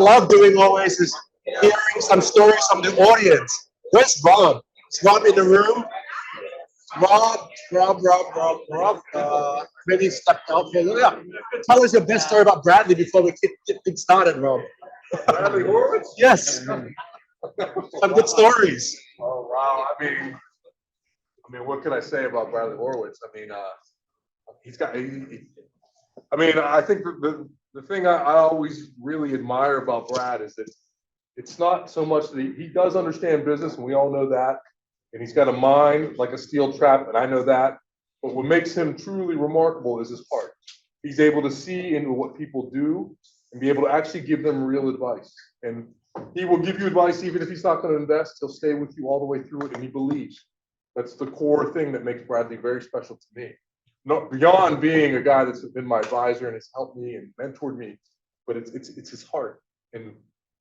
love doing always is hearing some stories from the audience. Where's Rob? Is Rob in the room? Rob. Maybe stepped out for a little. Yeah. Tell us your best story about Bradley before we get things started, Rob. Bradley Horowitz? Yes. Some good stories. Oh wow! I mean, what can I say about Bradley Horowitz? I mean, he's got. I think the thing I always really admire about Brad is that it's not so much that he does understand business, and we all know that, and he's got a mind like a steel trap, and I know that. But what makes him truly remarkable is his heart. He's able to see into what people do and be able to actually give them real advice. And he will give you advice even if he's not going to invest. He'll stay with you all the way through it, and he believes. That's the core thing that makes Bradley very special to me. Not beyond being a guy that's been my advisor and has helped me and mentored me, but it's his heart. And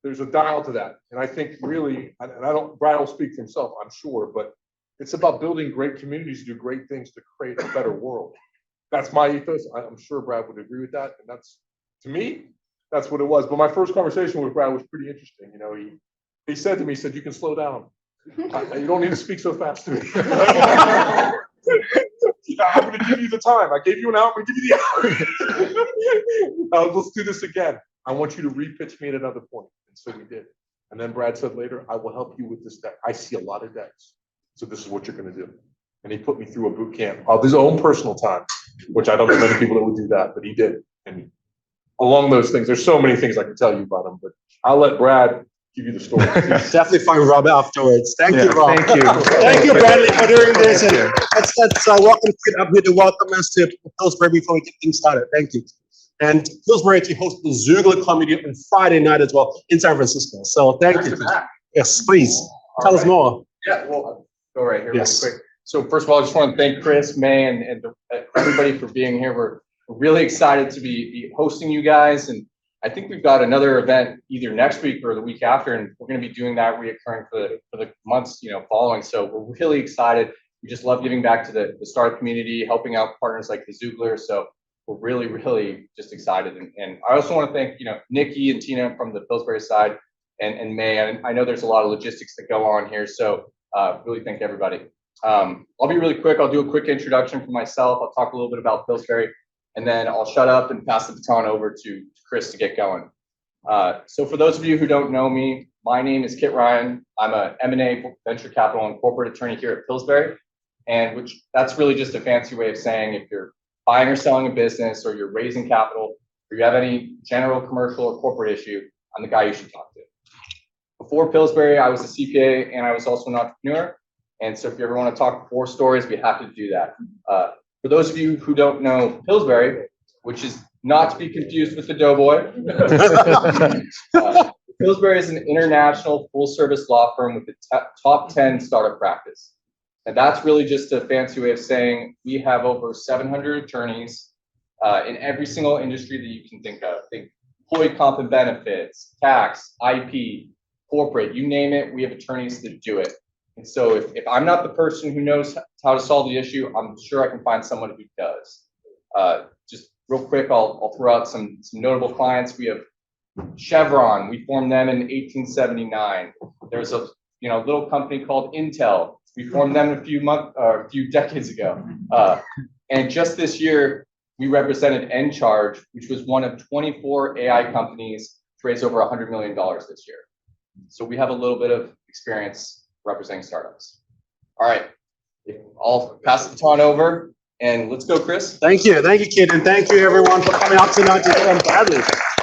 there's a dial to that. And I think really, Brad will speak for himself, I'm sure, but it's about building great communities to do great things to create a better world. That's my ethos. I'm sure Brad would agree with that. And that's, to me, that's what it was. But my first conversation with Brad was pretty interesting. You know, he said to me, you can slow down. You don't need to speak so fast to me. I'm going to give you the time. I gave you an hour. I'm going to give you the hour. Let's do this again. I want you to repitch me at another point. And so we did. And then Brad said later, I will help you with this deck. I see a lot of decks. So this is what you're going to do. And he put me through a boot camp of his own personal time, which I don't know many people that would do that, but he did. And along those things, there's so many things I can tell you about him, but I'll let Brad give you the story. Definitely find Rob afterwards. Thank you, Rob. Thank you. Thank you, Bradley, for doing this. And let's welcome Kit up here to welcome us to Pillsbury before we get things started. Thank you. And Pillsbury actually hosts the Xoogler comedy on Friday night as well in San Francisco. So thank you. Yes, please. Tell us more. Yeah, well, I'll go right here really quick. So first of all, I just want to thank Chris, May, and everybody for being here. We're really excited to be hosting you guys. And I think we've got another event either next week or the week after, and we're going to be doing that reoccurring for the months following. So we're really excited. We just love giving back to the startup community, helping out partners like the Xooglers. So we're really just excited. And I also want to thank Nikki and Tina from the Pillsbury side and May. And I know there's a lot of logistics that go on here. So really thank everybody. I'll be really quick. I'll do a quick introduction for myself. I'll talk a little bit about Pillsbury, and then I'll shut up and pass the baton over to Chris to get going. So for those of you who don't know me, my name is Kit Ryan. I'm a M&A venture capital and corporate attorney here at Pillsbury, and that's really just a fancy way of saying if you're buying or selling a business, or you're raising capital, or you have any general commercial or corporate issue, I'm the guy you should talk to. Before Pillsbury, I was a CPA and I was also an entrepreneur. And so if you ever want to talk war stories, we have to do that. For those of you who don't know Pillsbury, which is not to be confused with the Doughboy, Pillsbury is an international full-service law firm with the top 10 startup practice. And that's really just a fancy way of saying we have over 700 attorneys in every single industry that you can think of. Think employee comp and benefits, tax, IP, corporate, you name it, we have attorneys that do it. And so if I'm not the person who knows how to solve the issue, I'm sure I can find someone who does. Just real quick, I'll throw out some notable clients. We have Chevron. We formed them in 1879. There's a little company called Intel. We formed them a few decades ago. And just this year, we represented Encharge, which was one of 24 AI companies to raise over $100 million this year. So we have a little bit of experience representing startups. All right, I'll pass the baton over and let's go, Chris. Thank you, Kid, and thank you everyone for coming out tonight to hear Bradley.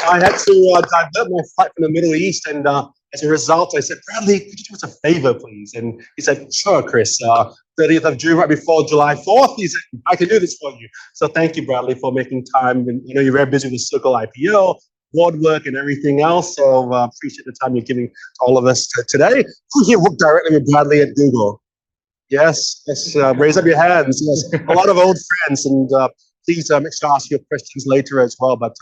I had to divert my flight from the Middle East, and as a result, I said, Bradley, could you do us a favor, please? And he said, sure, Chris. 30th of June, right before July 4th, he said, I can do this for you. So thank you, Bradley, for making time. And you're very busy with Circle IPO, board work, and everything else. So appreciate the time you're giving to all of us today. Who here worked directly with Bradley at Google? Yes, raise up your hands. Yes, a lot of old friends, and please make sure I ask your questions later as well. But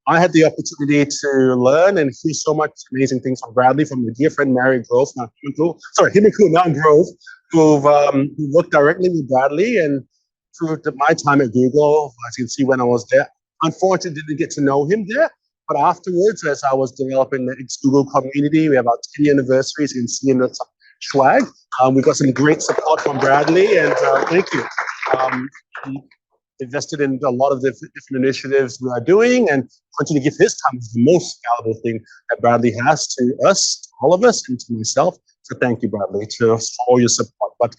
I had the opportunity to learn and hear so much amazing things from Bradley, from my dear friend Mary Grove, Himiko Mountain Grove, who worked directly with Bradley. And through my time at Google, as you can see when I was there, unfortunately didn't get to know him there, But afterwards, as I was developing the Google community, we have our 10 anniversaries in seeing the swag. We got some great support from Bradley, and thank you. He invested in a lot of the different initiatives we are doing, and continue to give his time is the most valuable thing that Bradley has to us, to all of us, and to myself. So thank you, Bradley, for all your support. But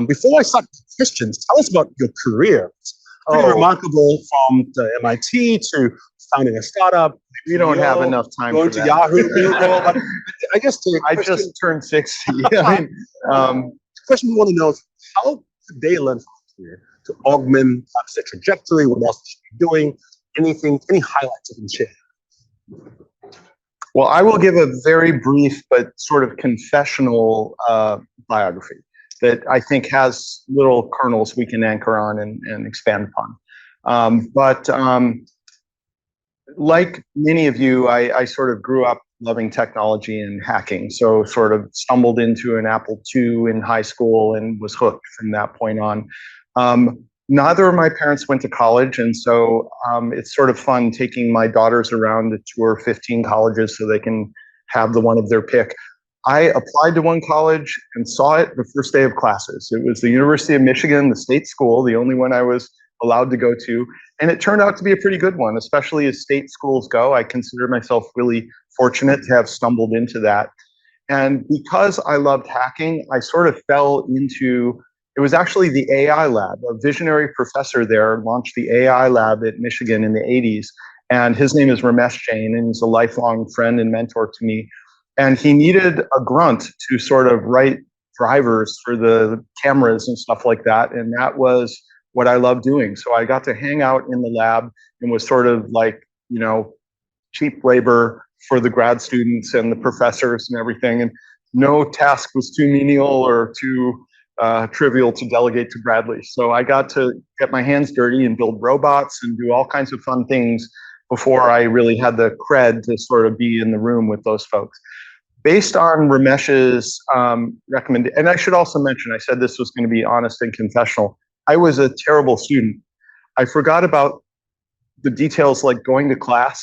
before I start questions, tell us about your career. It's pretty remarkable, from the MIT to founding a startup. We don't have enough time going for to that. Yahoo Pipes, but I guess I just turned 60. I mean, the question we want to know is, how could they learn from here to augment their trajectory? What else should be doing? Anything, any highlights you can share? well, I will give a very brief but sort of confessional biography that I think has little kernels we can anchor on and expand upon. But like many of you, I sort of grew up loving technology and hacking. So sort of stumbled into an Apple II in high school and was hooked from that point on. Neither of my parents went to college, and so it's sort of fun taking my daughters around to tour 15 colleges so they can have the one of their pick. I applied to one college and saw it the first day of classes. It was the University of Michigan, the state school, the only one I was allowed to go to. And it turned out to be a pretty good one, especially as state schools go. I consider myself really fortunate to have stumbled into that. And because I loved hacking, I sort of fell into, it was actually the AI lab. A visionary professor there launched the AI lab at Michigan in the 80s. And his name is Ramesh Jain, and he's a lifelong friend and mentor to me. And he needed a grunt to sort of write drivers for the cameras and stuff like that. And that was what I love doing. So I got to hang out in the lab and was sort of like, you know, cheap labor for the grad students and the professors and everything. And no task was too menial or too trivial to delegate to Bradley. So I got to get my hands dirty and build robots and do all kinds of fun things before I really had the cred to sort of be in the room with those folks. Based on Ramesh's recommendation, and I should also mention, I said this was going to be honest and confessional. I was a terrible student. I forgot about the details like going to class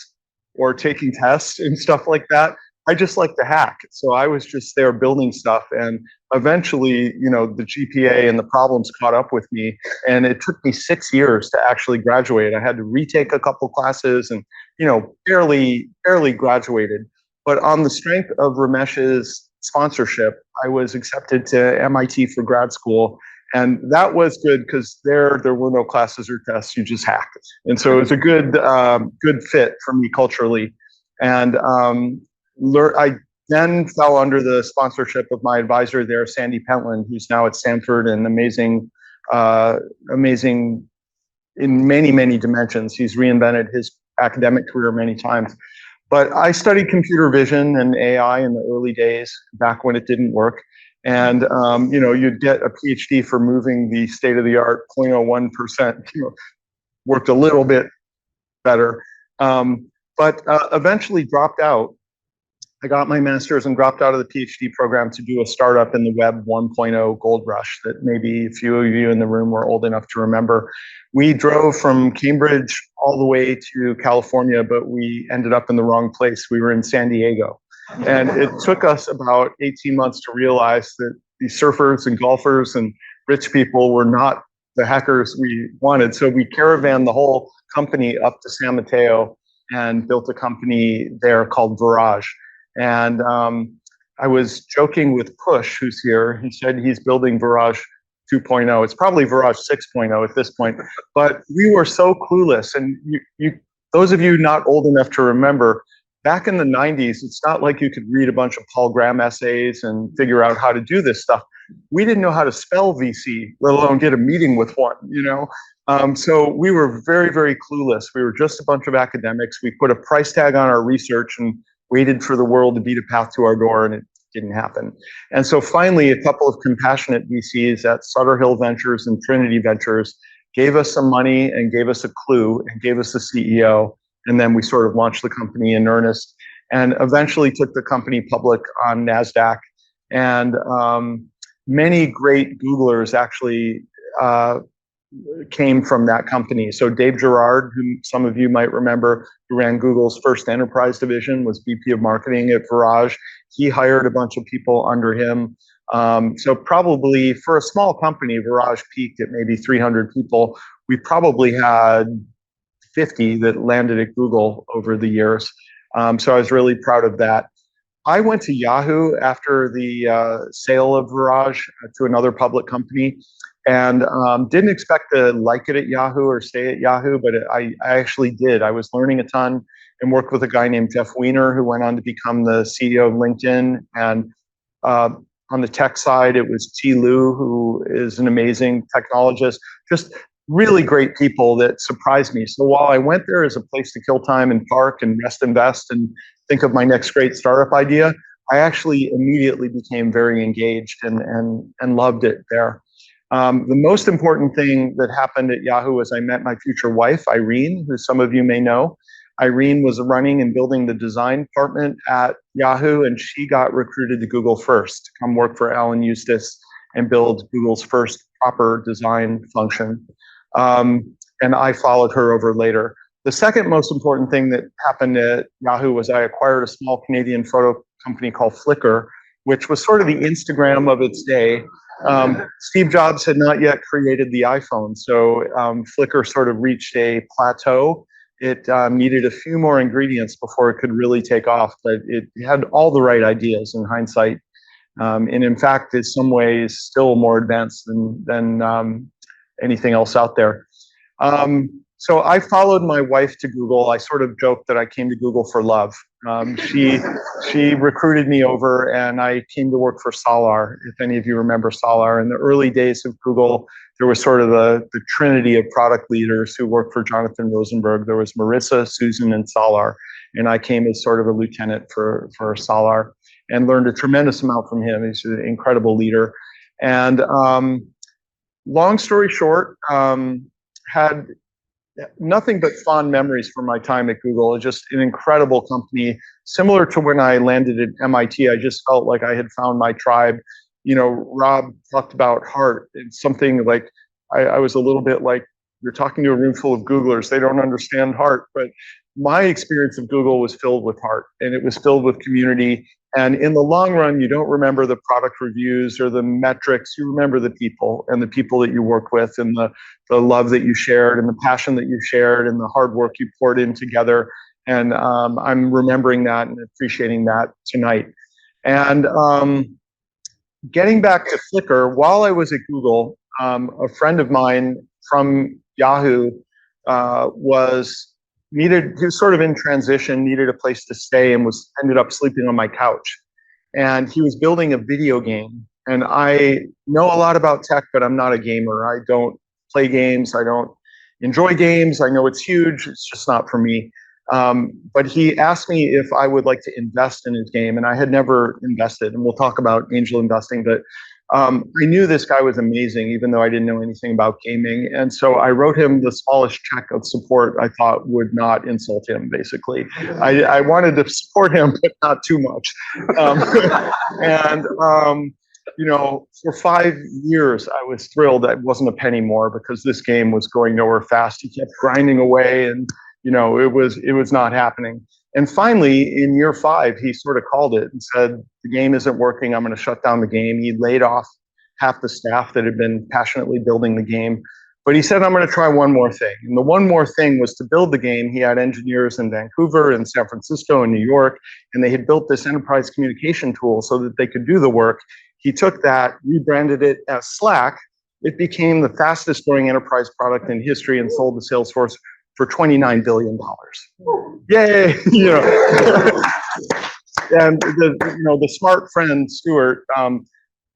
or taking tests and stuff like that. I just like to hack. So I was just there building stuff. And eventually, you know, the GPA and the problems caught up with me. And it took me 6 years to actually graduate. I had to retake a couple classes and, you know, barely graduated. But on the strength of Ramesh's sponsorship, I was accepted to MIT for grad school. And that was good because there were no classes or tests, you just hacked. And so it was a good fit for me culturally. And I then fell under the sponsorship of my advisor there, Sandy Pentland, who's now at Stanford and amazing in many, many dimensions. He's reinvented his academic career many times. But I studied computer vision and AI in the early days, back when it didn't work. And you know, you'd get a PhD for moving the state-of-the-art 0.01%. You know, worked a little bit better, but eventually dropped out. I got my master's and dropped out of the PhD program to do a startup in the Web 1.0 gold rush that maybe a few of you in the room were old enough to remember. We drove from Cambridge all the way to California, but we ended up in the wrong place. We were in San Diego. And it took us about 18 months to realize that these surfers and golfers and rich people were not the hackers we wanted. So we caravaned the whole company up to San Mateo and built a company there called Virage. And I was joking with Push, who's here. He said he's building Virage 2.0. It's probably Virage 6.0 at this point. But we were so clueless. And those of you not old enough to remember, back in the 90s, it's not like you could read a bunch of Paul Graham essays and figure out how to do this stuff. We didn't know how to spell VC, let alone get a meeting with one, you know? So we were very, very clueless. We were just a bunch of academics. We put a price tag on our research and waited for the world to beat a path to our door, and it didn't happen. And so finally, a couple of compassionate VCs at Sutter Hill Ventures and Trinity Ventures gave us some money and gave us a clue and gave us a CEO. And then we sort of launched the company in earnest and eventually took the company public on NASDAQ. And many great Googlers actually came from that company. So Dave Gerard, who some of you might remember, who ran Google's first enterprise division, was VP of marketing at Virage. He hired a bunch of people under him. So probably for a small company, Virage peaked at maybe 300 people. We probably had 50 that landed at Google over the years. So I was really proud of that. I went to Yahoo after the sale of Virage to another public company, and didn't expect to like it at Yahoo or stay at Yahoo, but I actually did. I was learning a ton and worked with a guy named Jeff Weiner, who went on to become the CEO of LinkedIn. And on the tech side, it was T. Lou, who is an amazing technologist. Just really great people that surprised me. So while I went there as a place to kill time and park and rest, invest, and think of my next great startup idea, I actually immediately became very engaged and loved it there. The most important thing that happened at Yahoo was I met my future wife, Irene, who some of you may know. Irene was running and building the design department at Yahoo, and she got recruited to Google first to come work for Alan Eustace and build Google's first proper design function. And I followed her over later. The second most important thing that happened at Yahoo was I acquired a small Canadian photo company called Flickr, which was sort of the Instagram of its day. Steve Jobs had not yet created the iPhone, so Flickr sort of reached a plateau. It needed a few more ingredients before it could really take off, but it had all the right ideas in hindsight. And in fact, in some ways, still more advanced than anything else out there. So I followed my wife to Google. I sort of joked that I came to Google for love. She recruited me over, and I came to work for Salar. If any of you remember Salar, in the early days of Google, there was sort of the trinity of product leaders who worked for Jonathan Rosenberg. There was Marissa, Susan, and Salar, and I came as sort of a lieutenant for Salar and learned a tremendous amount from him. He's an incredible leader. And long story short, had nothing but fond memories from my time at Google. It's just an incredible company. Similar to when I landed at MIT, I just felt like I had found my tribe. You know, Rob talked about heart. It's something like, I was a little bit like, you're talking to a room full of Googlers. They don't understand heart. But my experience of Google was filled with heart, and it was filled with community. And in the long run, you don't remember the product reviews or the metrics. You remember the people and the people that you work with, and the love that you shared, and the passion that you shared, and the hard work you poured in together. And I'm remembering that and appreciating that tonight. And getting back to Flickr, while I was at Google, a friend of mine from Yahoo he was sort of in transition, needed a place to stay, and ended up sleeping on my couch. And he was building a video game. And I know a lot about tech, but I'm not a gamer. I don't play games. I don't enjoy games. I know it's huge. It's just not for me. But he asked me if I would like to invest in his game, and I had never invested. And we'll talk about angel investing, but I knew this guy was amazing, even though I didn't know anything about gaming. And so I wrote him the smallest check of support I thought would not insult him, basically. I wanted to support him, but not too much. You know, for 5 years, I was thrilled that it wasn't a penny more, because this game was going nowhere fast. He kept grinding away, and you know, it was not happening. And finally, in year 5, he sort of called it and said, the game isn't working. I'm going to shut down the game. He laid off half the staff that had been passionately building the game. But he said, I'm going to try one more thing. And the one more thing was to build the game. He had engineers in Vancouver and San Francisco and New York, and they had built this enterprise communication tool so that they could do the work. He took that, rebranded it as Slack. It became the fastest growing enterprise product in history and sold to Salesforce for $29 billion. Yay! You know, and the smart friend Stuart,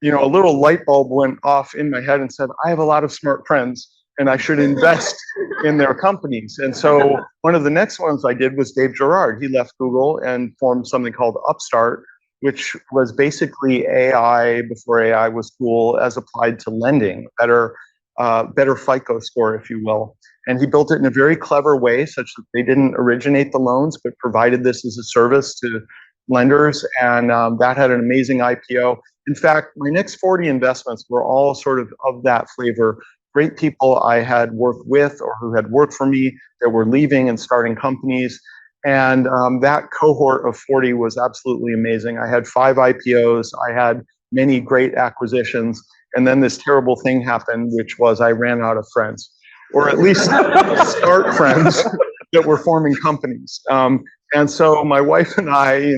you know, a little light bulb went off in my head and said, I have a lot of smart friends, and I should invest in their companies. And so one of the next ones I did was Dave Gerard. He left Google and formed something called Upstart, which was basically AI before AI was cool, as applied to lending, better FICO score, if you will. And he built it in a very clever way, such that they didn't originate the loans, but provided this as a service to lenders. And that had an amazing IPO. In fact, my next 40 investments were all sort of that flavor. great people I had worked with or who had worked for me that were leaving and starting companies. And that cohort of 40 was absolutely amazing. I had 5 IPOs. I had many great acquisitions. And then this terrible thing happened, which was I ran out of friends, or at least start friends that were forming companies. And so my wife and I,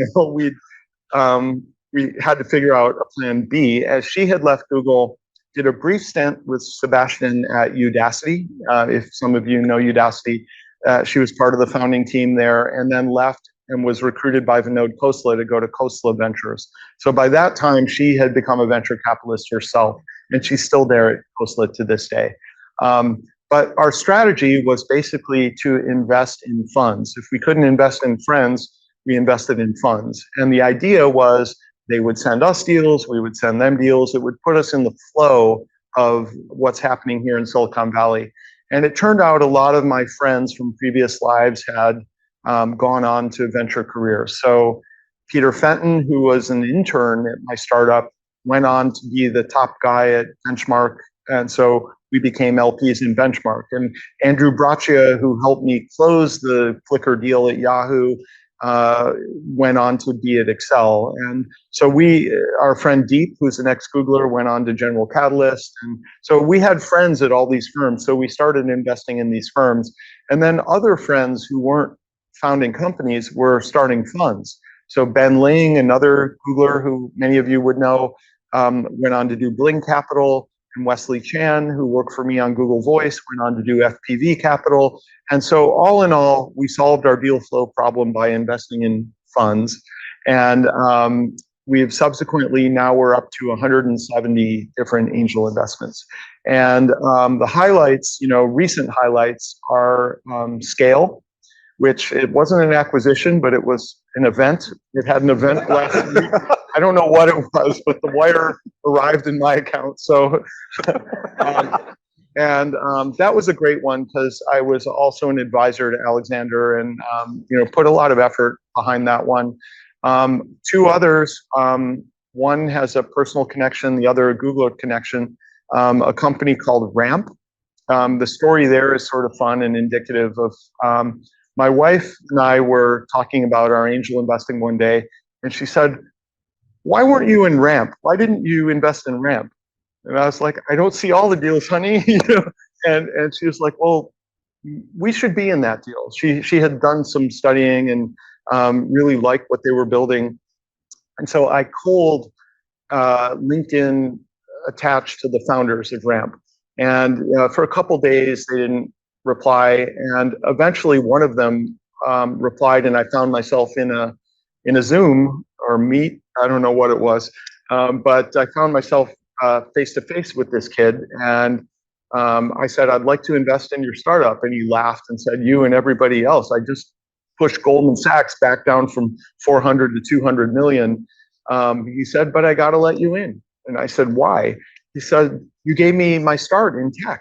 we had to figure out a plan B, as she had left Google, did a brief stint with Sebastian at Udacity. If some of you know Udacity, she was part of the founding team there, and then left and was recruited by Vinod Khosla to go to Khosla Ventures. So by that time, she had become a venture capitalist herself, and she's still there at Khosla to this day. But our strategy was basically to invest in funds. If we couldn't invest in friends, we invested in funds. And the idea was they would send us deals, we would send them deals. It would put us in the flow of what's happening here in Silicon Valley. And it turned out a lot of my friends from previous lives had gone on to venture careers. So Peter Fenton, who was an intern at my startup, went on to be the top guy at Benchmark. And so we became LPs in Benchmark. And Andrew Braccia, who helped me close the Flickr deal at Yahoo, went on to be at Excel. And so our friend Deep, who's an ex-Xoogler, went on to General Catalyst. And so we had friends at all these firms. So we started investing in these firms. And then other friends who weren't founding companies were starting funds. So Ben Ling, another Xoogler who many of you would know, went on to do Bling Capital. And Wesley Chan, who worked for me on Google Voice, went on to do FPV Capital. And so all in all, we solved our deal flow problem by investing in funds. And we've subsequently, now we're up to 170 different angel investments. And the highlights, recent highlights are Scale, which it wasn't an acquisition, but it was an event. It had an event last week. I don't know what it was, but the wire arrived in my account. So, that was a great one because I was also an advisor to Alexander and, put a lot of effort behind that one. 2 others, one has a personal connection, the other a Google connection, a company called Ramp. The story there is sort of fun and indicative of, my wife and I were talking about our angel investing one day, and she said, "Why weren't you in Ramp? Why didn't you invest in Ramp?" And I was like, "I don't see all the deals, honey." And she was like, "Well, we should be in that deal." She had done some studying and really liked what they were building. And so I called LinkedIn attached to the founders of Ramp. And for a couple days, they didn't reply. And eventually one of them replied, and I found myself in a Zoom or Meet. I don't know what it was, but I found myself face to face with this kid, and I said, "I'd like to invest in your startup." And he laughed and said, "You and everybody else. I just pushed Goldman Sachs back down from 400 to 200 million." He said, "But I got to let you in." And I said, "Why?" He said, "You gave me my start in tech."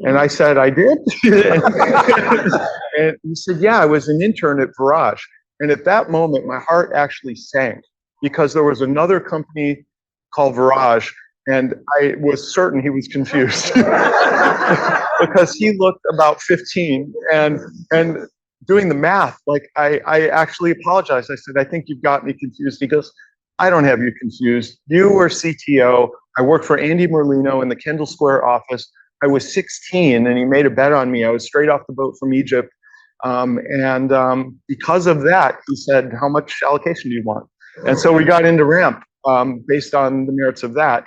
And I said, "I did?" And he said, "Yeah, I was an intern at Virage." And at that moment, my heart actually sank, because there was another company called Virage, and I was certain he was confused because he looked about 15, and doing the math, like I actually apologized. I said, "I think you've got me confused." He goes, "I don't have you confused. You were CTO. I worked for Andy Merlino in the Kendall Square office. I was 16 and he made a bet on me. I was straight off the boat from Egypt. Because of that, he said, 'How much allocation do you want?' And so we got into Ramp based on the merits of that.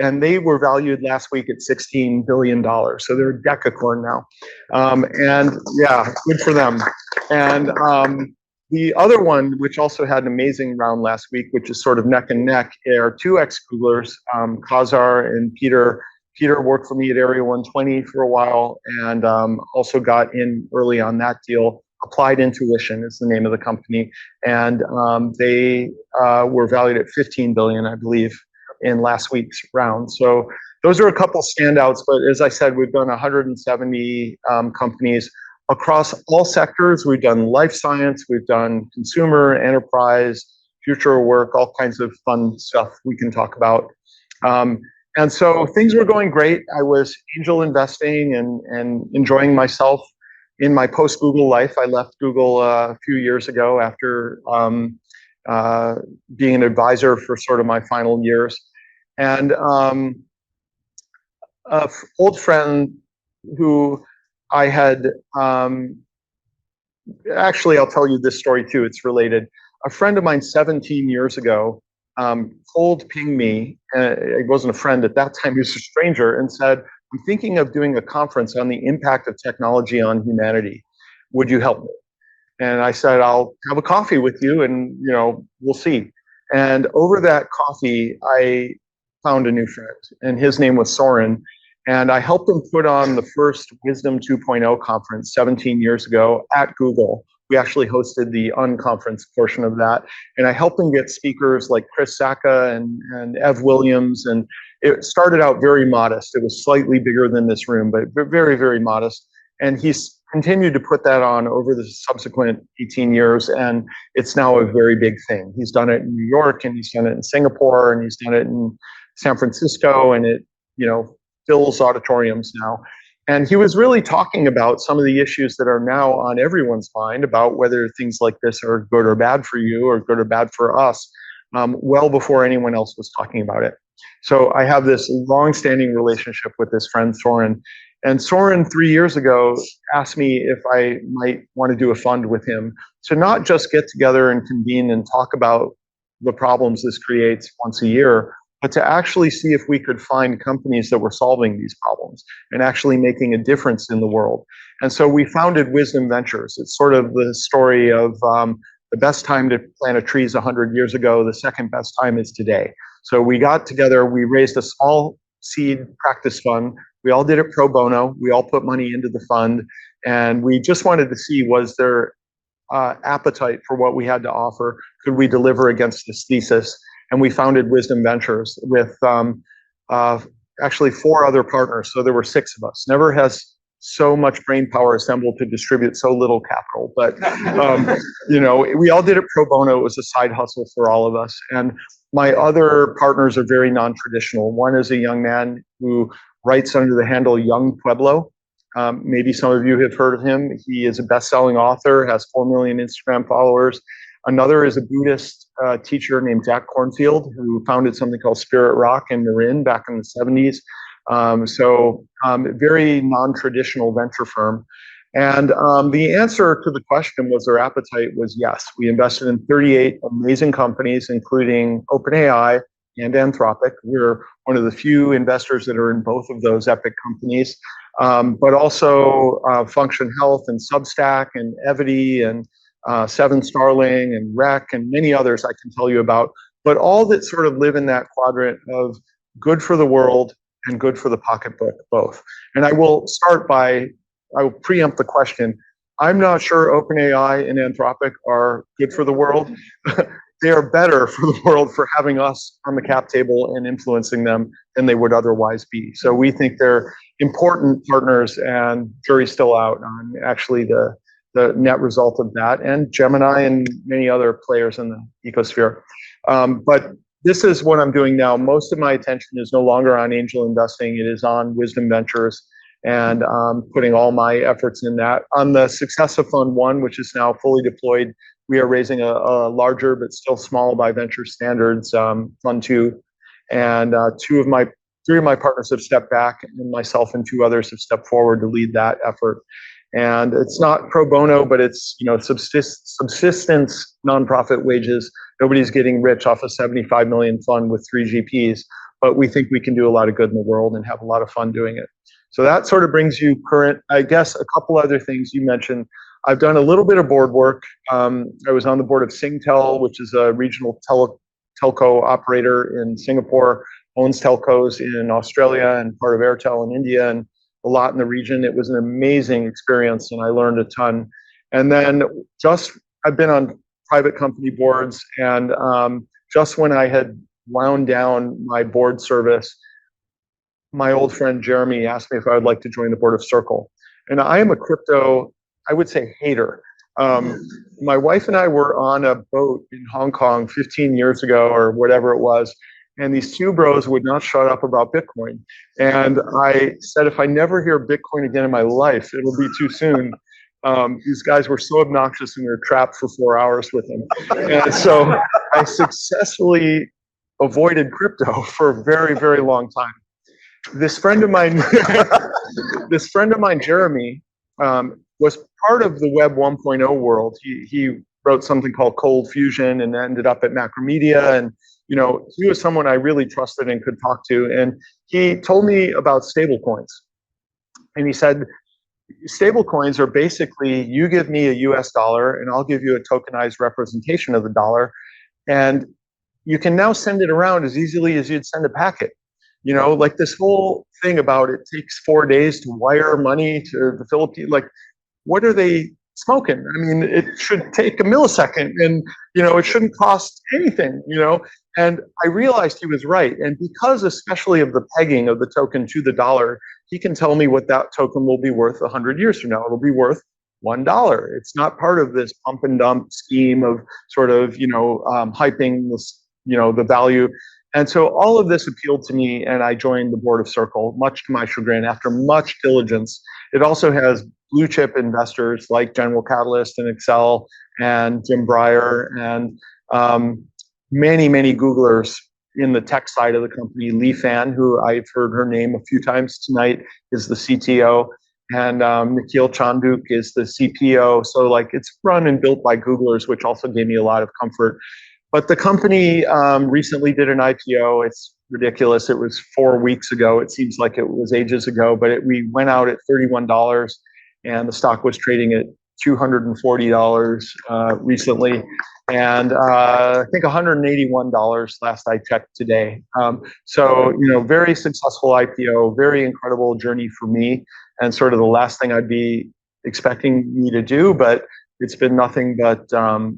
And they were valued last week at $16 billion. So they're a decacorn now. And yeah, good for them. And the other one, which also had an amazing round last week, which is sort of neck and neck, are 2 ex-Xooglers, Kazar and Peter. Peter worked for me at Area 120 for a while, and also got in early on that deal. Applied Intuition is the name of the company, and they were valued at 15 billion, I believe, in last week's round. So those are a couple standouts, but as I said, we've done 170 companies across all sectors. We've done life science, we've done consumer, enterprise, future work, all kinds of fun stuff we can talk about. And so things were going great. I was angel investing and enjoying myself in my post-Google life. I left Google a few years ago after being an advisor for sort of my final years. And an old friend who I had, actually, I'll tell you this story too, it's related. A friend of mine 17 years ago cold pinged me, it wasn't a friend at that time, he was a stranger, and said, I'm thinking of doing a conference on the impact of technology on humanity. Would you help me? And I said, I'll have a coffee with you and, you know, we'll see. And over that coffee, I found a new friend, and his name was Soren. And I helped him put on the first Wisdom 2.0 conference 17 years ago at Google. We actually hosted the unconference portion of that. And I helped him get speakers like Chris Sacca and Ev Williams. And it started out very modest. It was slightly bigger than this room, but very, very modest. And he's continued to put that on over the subsequent 18 years. And it's now a very big thing. He's done it in New York, and he's done it in Singapore, and he's done it in San Francisco, and it, you know, fills auditoriums now. And he was really talking about some of the issues that are now on everyone's mind about whether things like this are good or bad for you or good or bad for us, well before anyone else was talking about it. So I have this long-standing relationship with this friend, Soren. And Soren, 3 years ago, asked me if I might want to do a fund with him to not just get together and convene and talk about the problems this creates once a year, but to actually see if we could find companies that were solving these problems and actually making a difference in the world. And so we founded Wisdom Ventures. It's sort of the story of the best time to plant a tree is 100 years ago. The second best time is today. So we got together, we raised a small seed practice fund. We all did it pro bono. We all put money into the fund. And we just wanted to see, was there appetite for what we had to offer? Could we deliver against this thesis? And we founded Wisdom Ventures with actually 4 other partners. So there were 6 of us. Never has so much brain power assembled to distribute so little capital. But, you know, we all did it pro bono. It was a side hustle for all of us. And my other partners are very non-traditional. One is a young man who writes under the handle Young Pueblo. Maybe some of you have heard of him. He is a best-selling author, has 4 million Instagram followers. Another is a Buddhist teacher named Jack Kornfield, who founded something called Spirit Rock in Marin back in the 70s. Very non-traditional venture firm. And the answer to the question, was there appetite, was yes. We invested in 38 amazing companies, including OpenAI and Anthropic. We're one of the few investors that are in both of those epic companies, but also Function Health and Substack and Evity and Seven Starling and Rec and many others I can tell you about, but all that sort of live in that quadrant of good for the world and good for the pocketbook, both. And I will preempt the question. I'm not sure OpenAI and Anthropic are good for the world. They are better for the world for having us on the cap table and influencing them than they would otherwise be. So we think they're important partners, and jury's still out on actually the net result of that, and Gemini and many other players in the ecosphere. But this is what I'm doing now. Most of my attention is no longer on angel investing. It is on Wisdom Ventures, and putting all my efforts in that. On the success of Fund 1, which is now fully deployed, we are raising a larger but still small by venture standards Fund 2. And 3 of my partners have stepped back, and myself and 2 others have stepped forward to lead that effort. And it's not pro bono, but it's, you know, subsistence nonprofit wages. Nobody's getting rich off a 75 million fund with 3 GPs, but we think we can do a lot of good in the world and have a lot of fun doing it. So that sort of brings you current. I guess a couple other things you mentioned. I've done a little bit of board work. I was on the board of Singtel, which is a regional telco operator in Singapore, owns telcos in Australia and part of Airtel in India, and a lot in the region. It was an amazing experience, and I learned a ton. And then I've been on private company boards, and just when I had wound down my board service, my old friend Jeremy asked me if I would like to join the board of Circle. And I am a crypto, I would say, hater. My wife and I were on a boat in Hong Kong 15 years ago or whatever it was, And these two bros would not shut up about Bitcoin. And I said, if I never hear Bitcoin again in my life, it'll be too soon. These guys were so obnoxious and we were trapped for 4 hours with them. And so I successfully avoided crypto for a very, very long time. This friend of mine, Jeremy, was part of the Web 1.0 world. He wrote something called Cold Fusion and ended up at Macromedia. And he was someone I really trusted and could talk to. And he told me about stablecoins. And he said, stablecoins are basically, you give me a US dollar and I'll give you a tokenized representation of the dollar. And you can now send it around as easily as you'd send a packet. Like this whole thing about it takes 4 days to wire money to the Philippines. Like, what are they smoking? I mean, it should take a millisecond and, it shouldn't cost anything, And I realized he was right. And because especially of the pegging of the token to the dollar, he can tell me what that token will be worth 100 years from now. It'll be worth $1. It's not part of this pump and dump scheme of sort of, hyping this, the value. And so all of this appealed to me, and I joined the board of Circle, much to my chagrin, after much diligence. It also has blue chip investors like General Catalyst and Excel and Jim Breyer and many, many Googlers in the tech side of the company. Lee Fan, who I've heard her name a few times tonight, is the CTO. And Nikhil Chanduk is the CPO. So like it's run and built by Googlers, which also gave me a lot of comfort. But the company recently did an IPO. It's ridiculous. It was 4 weeks ago. It seems like it was ages ago, but we went out at $31 and the stock was trading at $240 recently. And I think $181 last I checked today. So, very successful IPO, very incredible journey for me, and sort of the last thing I'd be expecting me to do, but it's been nothing but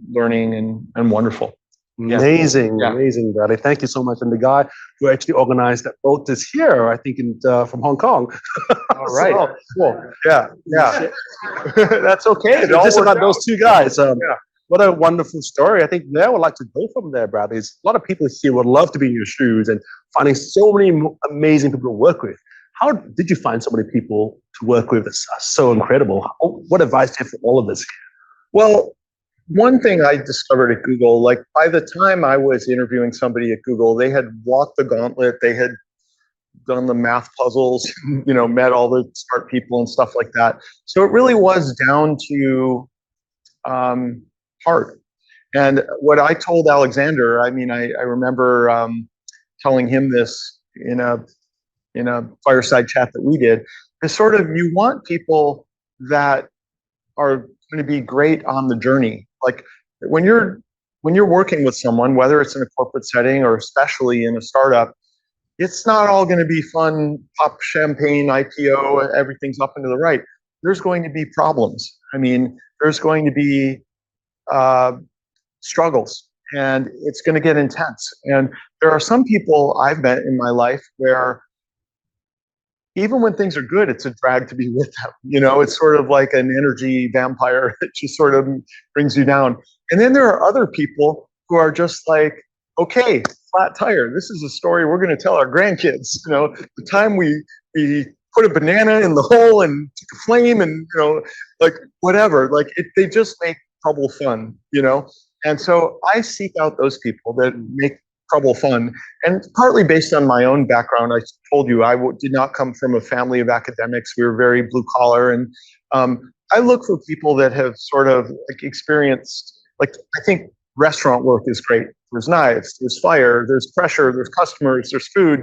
learning and wonderful. Amazing, amazing, Bradley. Thank you so much. And the guy who actually organized that boat is here, I think, from Hong Kong. All right. So, cool. Yeah. That's okay. Just about those two guys. What a wonderful story. I think I would like to go from there, Bradley. A lot of people here would love to be in your shoes and finding so many amazing people to work with. How did you find so many people to work with that's so incredible? What advice do you have for all of this? Well, one thing I discovered at Google, like by the time I was interviewing somebody at Google, they had walked the gauntlet, they had done the math puzzles, met all the smart people and stuff like that. So it really was down to heart. And what I told Alexander, I remember telling him this in a fireside chat that we did, is sort of, you want people that are going to be great on the journey. Like when you're working with someone, whether it's in a corporate setting or especially in a startup, it's not all going to be fun, pop champagne, IPO, everything's up and to the right. There's going to be problems. There's going to be struggles, and it's going to get intense. And there are some people I've met in my life where even when things are good, it's a drag to be with them. It's sort of like an energy vampire that just sort of brings you down. And then there are other people who are just like, okay, flat tire. This is a story we're going to tell our grandkids. The time we put a banana in the hole and took a flame and, like whatever, like they just make trouble fun, And so I seek out those people that make trouble fun, and partly based on my own background. I told you I did not come from a family of academics. We were very blue collar, and I look for people that have sort of experienced, I think restaurant work is great. There's knives, there's fire, there's pressure, there's customers, there's food,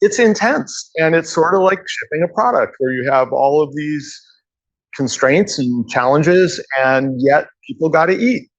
it's intense, and it's sort of like shipping a product where you have all of these constraints and challenges, and yet people got to eat,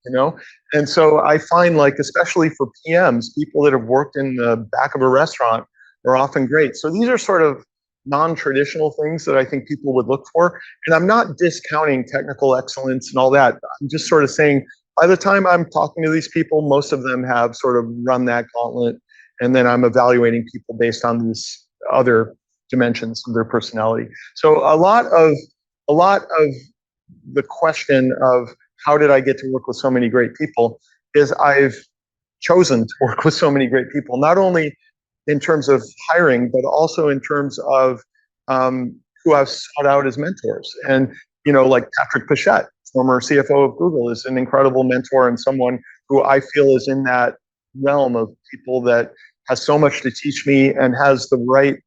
And so I find, especially for PMs, people that have worked in the back of a restaurant are often great. So these are sort of non-traditional things that I think people would look for. And I'm not discounting technical excellence and all that. I'm just sort of saying, by the time I'm talking to these people, most of them have sort of run that gauntlet. And then I'm evaluating people based on these other dimensions of their personality. So a lot of the question of how did I get to work with so many great people is I've chosen to work with so many great people, not only in terms of hiring, but also in terms of who I've sought out as mentors. And, like Patrick Pichette, former CFO of Google, is an incredible mentor and someone who I feel is in that realm of people that has so much to teach me and has the right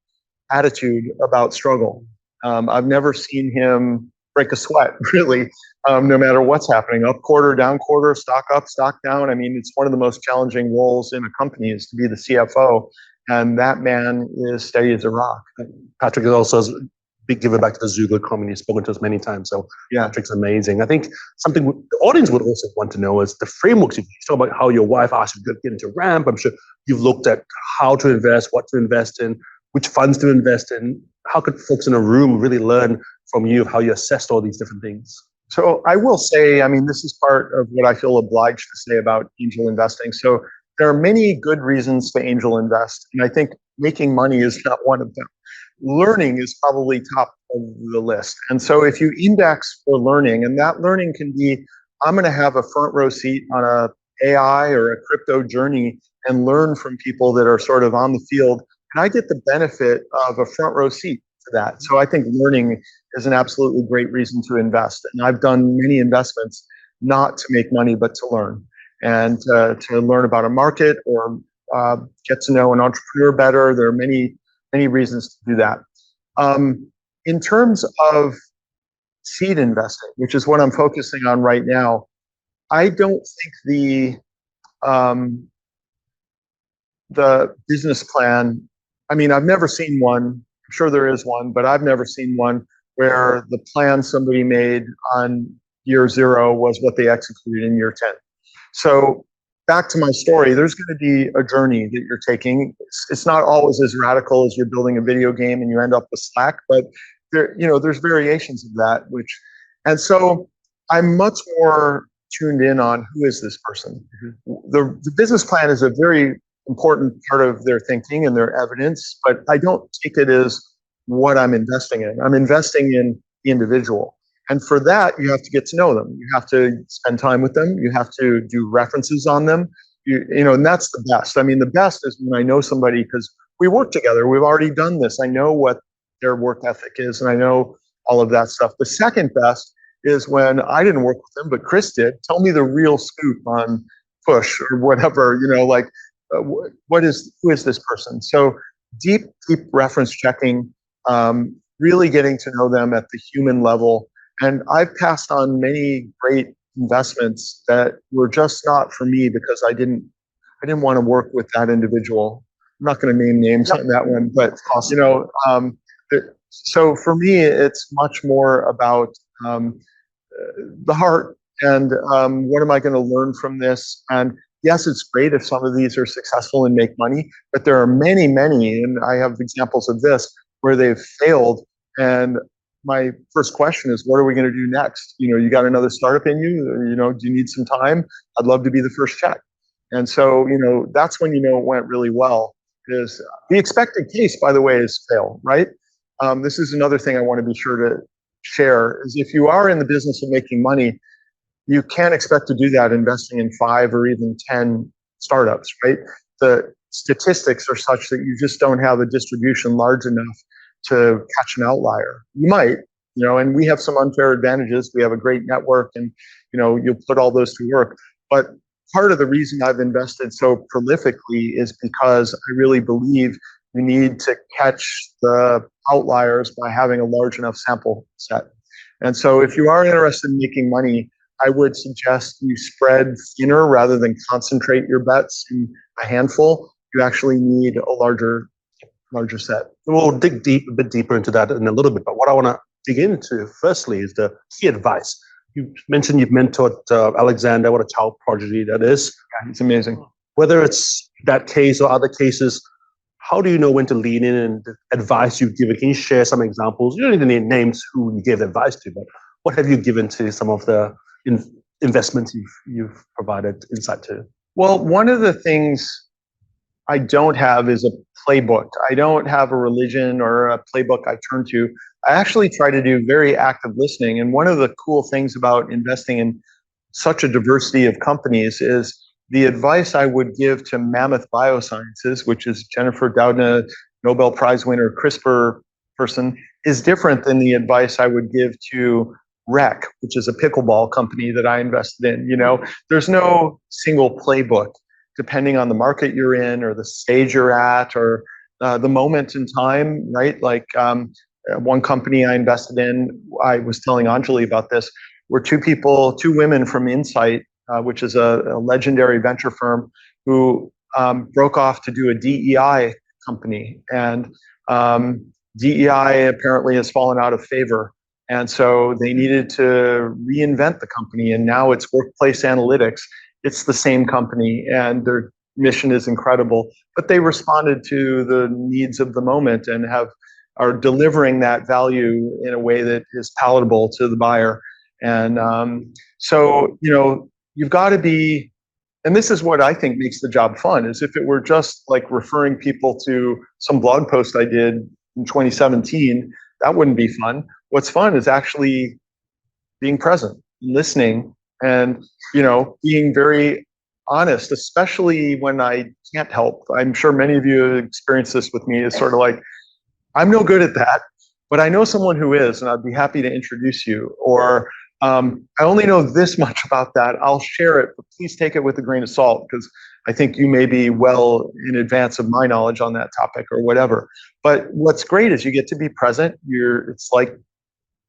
attitude about struggle. I've never seen him break a sweat, really, no matter what's happening, up quarter, down quarter, stock up, stock down. I mean, it's one of the most challenging roles in a company is to be the CFO. And that man is steady as a rock. Patrick is also a big giver back to the Xoogler community. He's spoken to us many times. So yeah, Patrick's amazing. I think something the audience would also want to know is the frameworks. You talk about how your wife asked you to get into Ramp. I'm sure you've looked at how to invest, what to invest in, which funds to invest in. How could folks in a room really learn from you of how you assessed all these different things? So I will say, I mean, this is part of what I feel obliged to say about angel investing. So there are many good reasons to angel invest, and I think making money is not one of them. Learning is probably top of the list. And so if you index for learning, and that learning can be, I'm going to have a front row seat on a AI or a crypto journey and learn from people that are sort of on the field, and I get the benefit of a front row seat to that. So I think learning is an absolutely great reason to invest. And I've done many investments not to make money, but to learn. And to learn about a market or get to know an entrepreneur better. There are many reasons to do that. In terms of seed investing, which is what I'm focusing on right now, I don't think the business plan, I mean, I've never seen one. I'm sure there is one, but I've never seen one where the plan somebody made on year 0 was what they executed in year 10. So back to my story, there's going to be a journey that you're taking. It's not always as radical as you're building a video game and you end up with Slack, but there's variations of that. And so I'm much more tuned in on who is this person. Mm-hmm. The business plan is a very important part of their thinking and their evidence, but I don't take it as what I'm investing in. I'm investing in the individual. And for that, you have to get to know them. You have to spend time with them. You have to do references on them. And that's the best. I mean, the best is when I know somebody because we work together. We've already done this. I know what their work ethic is, and I know all of that stuff. The second best is when I didn't work with them, but Chris did. Tell me the real scoop on Push or whatever. Who is this person? So deep reference checking, really getting to know them at the human level. And I've passed on many great investments that were just not for me because I didn't want to work with that individual. I'm not going to name names on that one, but so for me, it's much more about the heart and what am I going to learn from this? And yes, it's great if some of these are successful and make money, but there are many, and I have examples of this where they've failed. And my first question is, what are we going to do next? You got another startup in you? Do you need some time? I'd love to be the first check. And so, that's when it went really well. Is the expected case, by the way, is fail, right? This is another thing I want to be sure to share is if you are in the business of making money, you can't expect to do that investing in 5 or even 10 startups, right? The statistics are such that you just don't have a distribution large enough to catch an outlier. You might, and we have some unfair advantages. We have a great network and, you'll put all those to work. But part of the reason I've invested so prolifically is because I really believe you need to catch the outliers by having a large enough sample set. And so if you are interested in making money, I would suggest you spread thinner rather than concentrate your bets in a handful. You actually need a larger set. We'll dig a bit deeper into that in a little bit, but what I want to dig into firstly is the key advice. You mentioned you've mentored Alexander, what a child prodigy that is. Yeah, he's amazing. Whether it's that case or other cases, how do you know when to lean in and the advice you've given? Can you share some examples? You don't need to name names who you gave advice to, but what have you given to some of the investments you've provided insight to? Well, one of the things I don't have is a playbook. I don't have a religion or a playbook I turn to. I actually try to do very active listening. And one of the cool things about investing in such a diversity of companies is the advice I would give to Mammoth Biosciences, which is Jennifer Doudna, Nobel Prize winner, CRISPR person, is different than the advice I would give to Rec, which is a pickleball company that I invested in. You know, there's no single playbook depending on the market you're in or the stage you're at or the moment in time, right? Like one company I invested in, I was telling Anjali about this, were two women from Insight, which is a legendary venture firm, who broke off to do a DEI company. And DEI apparently has fallen out of favor. And so they needed to reinvent the company. And now it's workplace analytics. It's the same company and their mission is incredible. But they responded to the needs of the moment and are delivering that value in a way that is palatable to the buyer. And so, you know, you've got to be, and this is what I think makes the job fun, is if it were just like referring people to some blog post I did in 2017, that wouldn't be fun. What's fun is actually being present, listening, and, you know, being very honest, especially when I can't help. I'm sure many of you have experienced this with me. It's sort of like, I'm no good at that, but I know someone who is, and I'd be happy to introduce you. Or I only know this much about that. I'll share it, but please take it with a grain of salt, because I think you may be well in advance of my knowledge on that topic or whatever. But what's great is you get to be present. It's like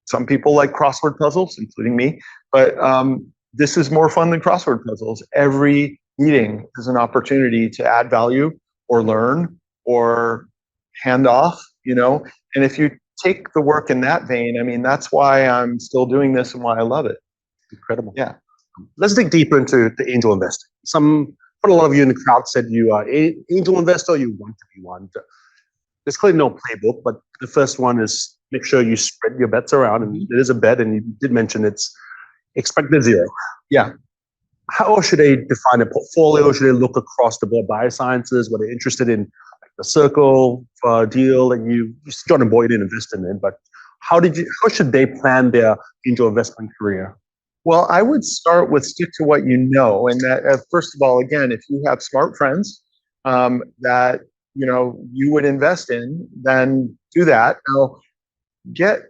some people like crossword puzzles, including me, but this is more fun than crossword puzzles. Every meeting is an opportunity to add value or learn or hand off, you know. And if you take the work in that vein, I mean, that's why I'm still doing this and why I love it. Incredible. Yeah. Let's dig deeper into the angel investing. But a lot of you in the crowd said you are an angel investor, you want to be one. There's clearly no playbook, but the first one is make sure you spread your bets around, and it is a bet, and you did mention it's expected zero. Yeah. How should they define a portfolio? Should they look across the board biosciences? Were they interested in the circle for a deal and you John and Boyd didn't invest in it, but how should they plan their angel investment career? Well, I would start with stick to what you know. And that, first of all, again, if you have smart friends that, you know, you would invest in, then do that. Now, get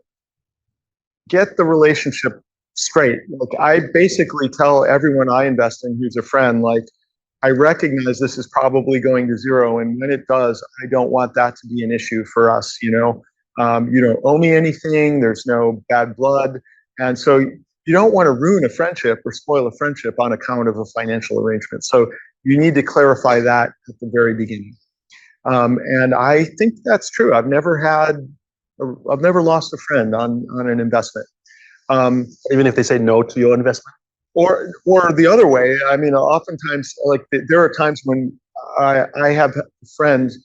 the relationship straight. Look, I basically tell everyone I invest in who's a friend, like, I recognize this is probably going to zero, and when it does, I don't want that to be an issue for us. You know, you don't owe me anything. There's no bad blood, and so you don't want to ruin a friendship or spoil a friendship on account of a financial arrangement. So you need to clarify that at the very beginning. And I think that's true. I've never lost a friend on an investment. Even if they say no to your investment? Or the other way. I mean, oftentimes, like there are times when I have friends.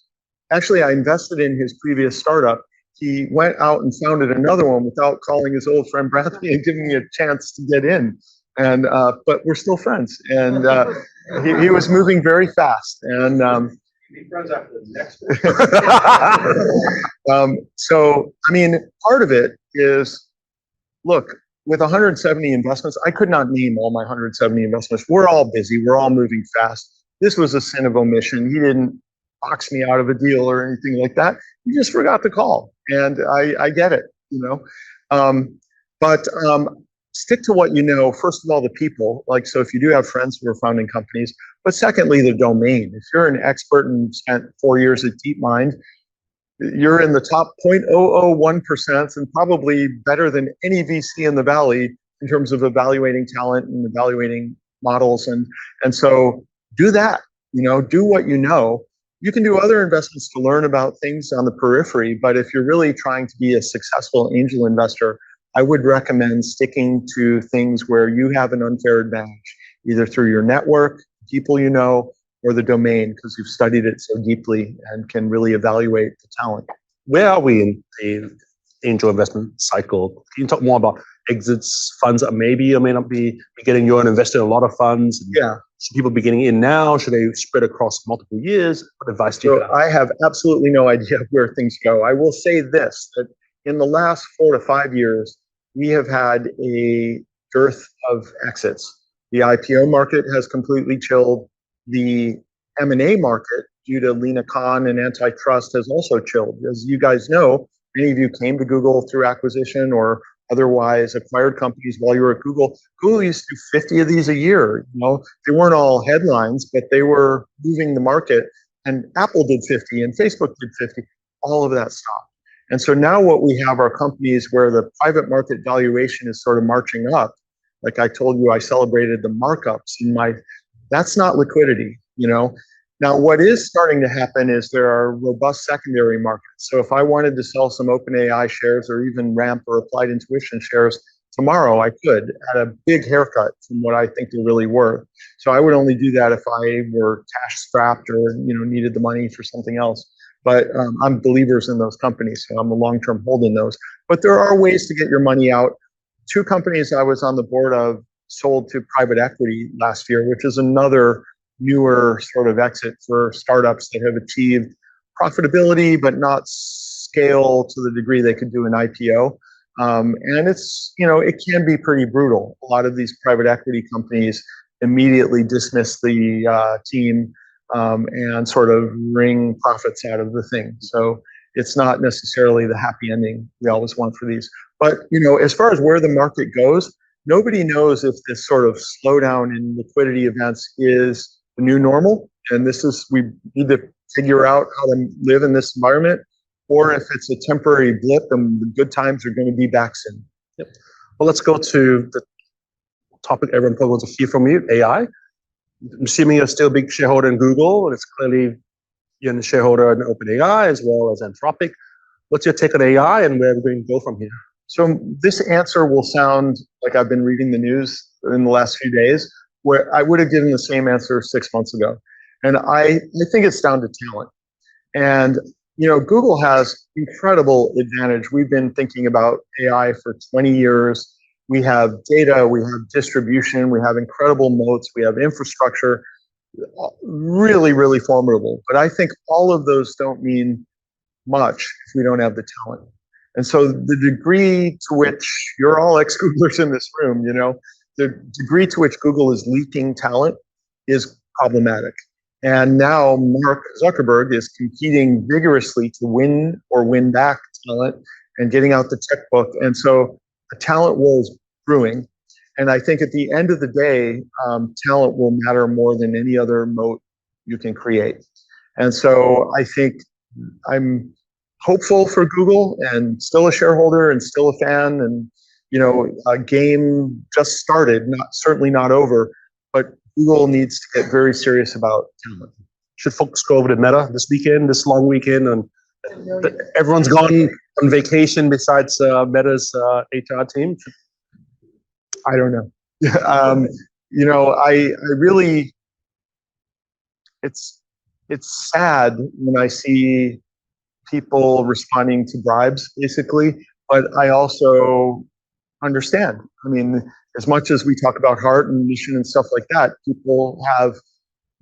Actually, I invested in his previous startup. He went out and founded another one without calling his old friend Bradley and giving me a chance to get in. And but we're still friends. And he was moving very fast. And be friends after the next one. So I mean, part of it is, look, with 170 investments, I could not name all my 170 investments. We're all busy. We're all moving fast. This was a sin of omission. He didn't box me out of a deal or anything like that. He just forgot to call. And I get it, you know. But stick to what you know. First of all, the people. Like, so if you do have friends who are founding companies, but secondly, the domain. If you're an expert and spent 4 years at DeepMind, you're in the top 0.001% and probably better than any VC in the Valley in terms of evaluating talent and evaluating models. And so do that, you know, do what you know. You can do other investments to learn about things on the periphery, but if you're really trying to be a successful angel investor, I would recommend sticking to things where you have an unfair advantage, either through your network, people you know, or the domain, because you've studied it so deeply and can really evaluate the talent. Where are we in the angel investment cycle? Can you talk more about exits, funds that maybe or may not be getting you and invested in a lot of funds? Yeah. Should people be getting in now? Should they spread across multiple years? What advice do you have? I have absolutely no idea where things go. I will say this, that in the last 4 to 5 years, we have had a dearth of exits. The IPO market has completely chilled. the M&A market, due to Lena Khan and antitrust, has also chilled. As you guys know, many of you came to Google through acquisition or otherwise acquired companies while you were at Google. Google used to do 50 of these a year. They weren't all headlines, but they were moving the market. And Apple did 50 and Facebook did 50. All of that stopped. And so now what we have are companies where the private market valuation is sort of marching up. Like I told you, I celebrated the markups in that's not liquidity. Now, what is starting to happen is there are robust secondary markets. So if I wanted to sell some OpenAI shares or even Ramp or Applied Intuition shares tomorrow, I could at a big haircut from what I think they're really worth. So I would only do that if I were cash strapped or needed the money for something else. But I'm believers in those companies, so I'm a long-term hold in those. But there are ways to get your money out. 2 companies I was on the board of sold to private equity last year, which is another newer sort of exit for startups that have achieved profitability, but not scale to the degree they could do an IPO. And it's, it can be pretty brutal. A lot of these private equity companies immediately dismiss the team and sort of wring profits out of the thing. So it's not necessarily the happy ending we always want for these. But, as far as where the market goes, nobody knows if this sort of slowdown in liquidity events is the new normal. And we need to figure out how to live in this environment, or if it's a temporary blip and the good times are going to be back soon. Yep. Well, let's go to the topic everyone probably wants to hear from you, AI. I'm assuming you're still a big shareholder in Google, and it's clearly you're a shareholder in OpenAI as well as Anthropic. What's your take on AI and where we're going to go from here? So this answer will sound like I've been reading the news in the last few days, where I would have given the same answer 6 months ago. And I think it's down to talent. And, Google has incredible advantage. We've been thinking about AI for 20 years. We have data, we have distribution, we have incredible moats, we have infrastructure, really, really formidable. But I think all of those don't mean much if we don't have the talent. And so the degree to which you're all ex-Googlers in this room, the degree to which Google is leaking talent is problematic. And now Mark Zuckerberg is competing vigorously to win or win back talent and getting out the checkbook. And so a talent war is brewing. And I think at the end of the day, talent will matter more than any other moat you can create. And so I think I'm hopeful for Google and still a shareholder and still a fan. And, a game just started, certainly not over, but Google needs to get very serious about talent. Should folks go over to Meta this long weekend, and everyone's gone on vacation besides Meta's HR team? I don't know. I really, it's sad when I see people responding to bribes, basically, but I also understand. I mean, as much as we talk about heart and mission and stuff like that, people have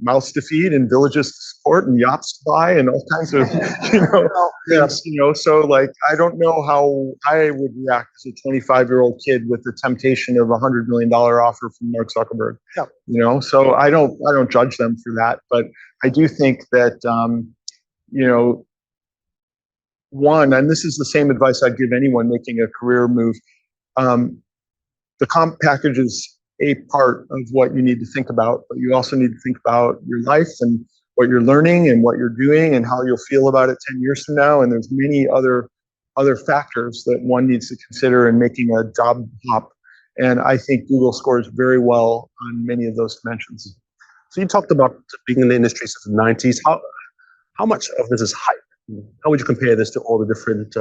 mouths to feed and villages to support and yachts to buy and all kinds of, things, so like, I don't know how I would react as a 25-year-old kid with the temptation of $100 million offer from Mark Zuckerberg. Yeah. So I don't judge them for that, but I do think that, one, and this is the same advice I'd give anyone making a career move. The comp package is a part of what you need to think about, but you also need to think about your life and what you're learning and what you're doing and how you'll feel about it 10 years from now. And there's many other factors that one needs to consider in making a job hop. And I think Google scores very well on many of those dimensions. So you talked about being in the industry since the 90s. How much of this is hype? How would you compare this to all the different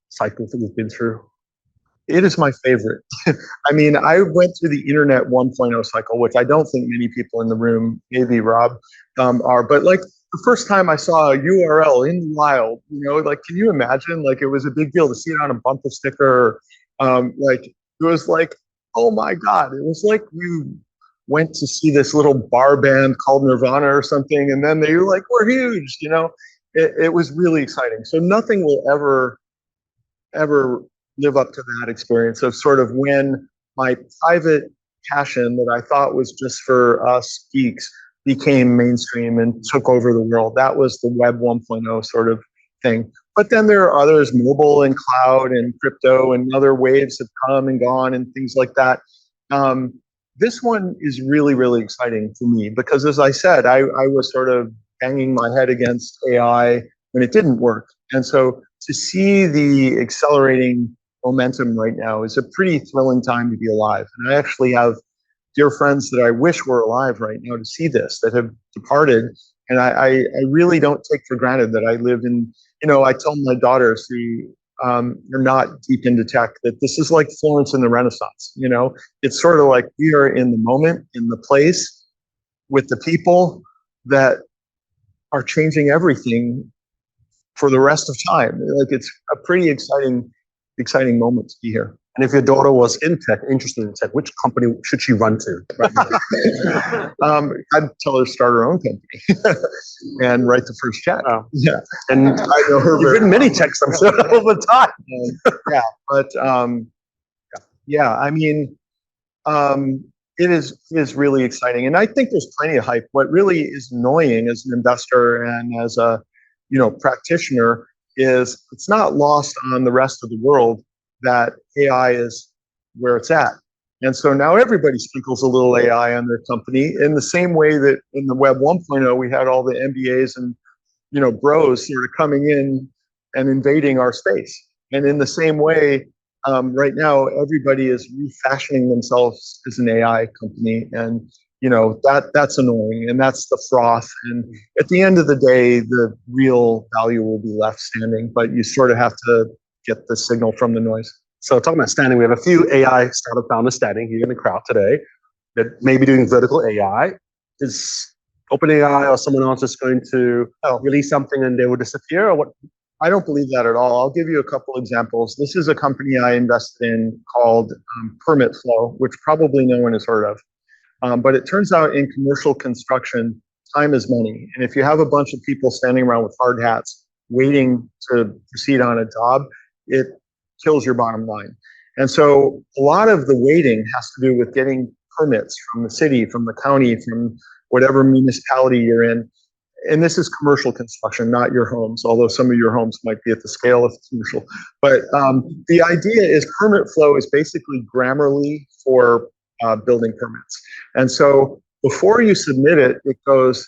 cycles that we've been through? It is my favorite. I mean, I went through the internet 1.0 cycle, which I don't think many people in the room, maybe Rob, are. But like the first time I saw a URL in the wild, can you imagine? Like, it was a big deal to see it on a bumper sticker. It was like, oh my God. It was like you went to see this little bar band called Nirvana or something, and then they were like, we're huge, It was really exciting. So nothing will ever live up to that experience of sort of when my private passion that I thought was just for us geeks became mainstream and took over the world. That was the Web 1.0 sort of thing. But then there are others, mobile and cloud and crypto and other waves have come and gone and things like that. This one is really, really exciting to me because, as I said, I was sort of banging my head against AI when it didn't work. And so to see the accelerating momentum right now is a pretty thrilling time to be alive. And I actually have dear friends that I wish were alive right now to see this, that have departed. And I really don't take for granted that I live in, I tell my daughters who are not deep into tech that this is like Florence in the Renaissance. It's sort of like we are in the moment, in the place, with the people that are changing everything for the rest of time. Like, it's a pretty exciting moment to be here. And if your daughter was in tech, interested in tech, which company should she run to? I'd tell her to start her own company and write the first check. Oh. Yeah, And I know her. you've written many texts, I'm sure, over time. Yeah, but yeah, I mean, it is really exciting, and I think there's plenty of hype. What really is annoying as an investor and as a practitioner is it's not lost on the rest of the world that AI is where it's at. And so now everybody sprinkles a little AI on their company in the same way that in the Web 1.0, we had all the MBAs and, bros sort of coming in and invading our space. And in the same way, right now, everybody is refashioning themselves as an AI company. And, that's annoying. And that's the froth. And at the end of the day, the real value will be left standing, but you sort of have to get the signal from the noise. So talking about standing, we have a few AI startup founders standing here in the crowd today that may be doing vertical AI. Is OpenAI or someone else just going to release something and they will disappear, or what? I don't believe that at all. I'll give you a couple examples. This is a company I invested in called Permit Flow, which probably no one has heard of. But it turns out in commercial construction, time is money. And if you have a bunch of people standing around with hard hats waiting to proceed on a job, it kills your bottom line. And so a lot of the waiting has to do with getting permits from the city, from the county, from whatever municipality you're in. And this is commercial construction, not your homes, although some of your homes might be at the scale of commercial. But the idea is permit flow is basically Grammarly for building permits. And so before you submit it, it goes,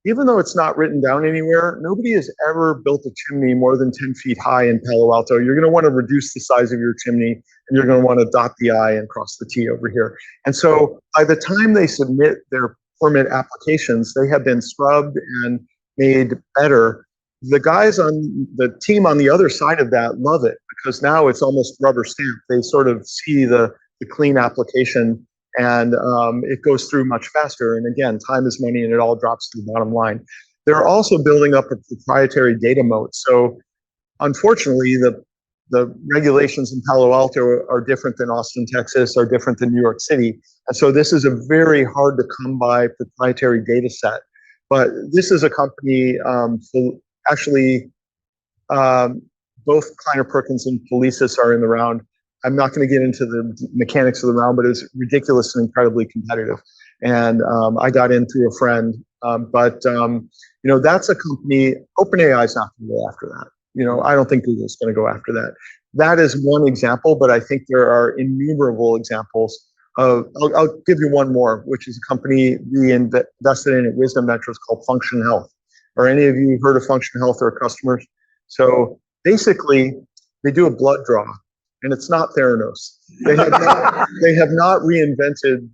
even though it's not written down anywhere, nobody has ever built a chimney more than 10 feet high in Palo Alto. You're going to want to reduce the size of your chimney, and you're going to want to dot the I and cross the T over here. And so by the time they submit their permit applications, they have been scrubbed and made better. The guys on the team on the other side of that love it because now it's almost rubber stamped. They sort of see the clean application, and it goes through much faster. And again, time is money, and it all drops to the bottom line. They're also building up a proprietary data moat. So unfortunately, the regulations in Palo Alto are different than Austin, Texas, are different than New York City. And so this is a very hard to come by proprietary data set. But this is a company, actually, both Kleiner Perkins and Felicis are in the round. I'm not going to get into the mechanics of the round, but it's ridiculous and incredibly competitive. And I got in through a friend. But that's a company, OpenAI is not going to go after that. I don't think Google's going to go after that. That is one example, but I think there are innumerable examples of, I'll give you one more, which is a company we invested in at Wisdom Ventures called Function Health. Are any of you heard of Function Health or customers? So basically, they do a blood draw, and it's not Theranos. They have not reinvented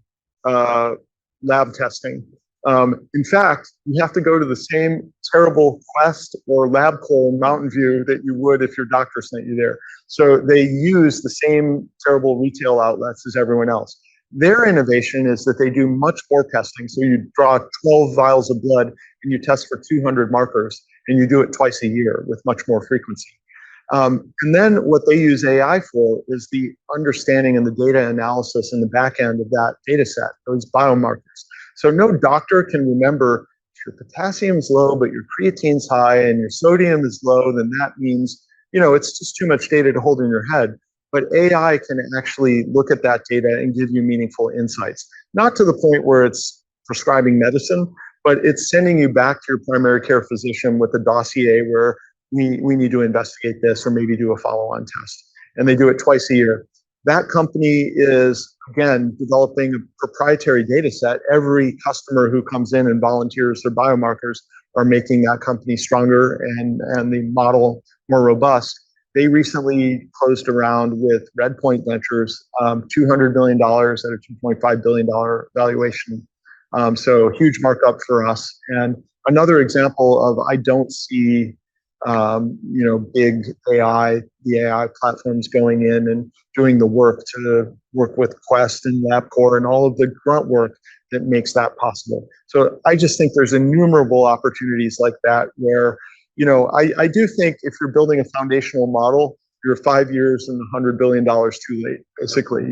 lab testing. In fact, you have to go to the same terrible Quest or LabCorp in Mountain View that you would if your doctor sent you there. So they use the same terrible retail outlets as everyone else. Their innovation is that they do much more testing. So you draw 12 vials of blood and you test for 200 markers, and you do it twice a year with much more frequency. And then what they use AI for is the understanding and the data analysis in the back end of that data set, those biomarkers. So no doctor can remember if your potassium's low, but your creatine's high and your sodium is low, then that means, it's just too much data to hold in your head. But AI can actually look at that data and give you meaningful insights. Not to the point where it's prescribing medicine, but it's sending you back to your primary care physician with a dossier where we need to investigate this or maybe do a follow-on test. And they do it twice a year. That company is, again, developing a proprietary data set. Every customer who comes in and volunteers their biomarkers are making that company stronger and the model more robust. They recently closed a round with Redpoint Ventures, $200 million at a $2.5 billion valuation. So huge markup for us. And another example of I don't see big AI, the AI platforms going in and doing the work to work with Quest and LabCorp and all of the grunt work that makes that possible. So I just think there's innumerable opportunities like that where, I do think if you're building a foundational model, you're 5 years and $100 billion too late, basically.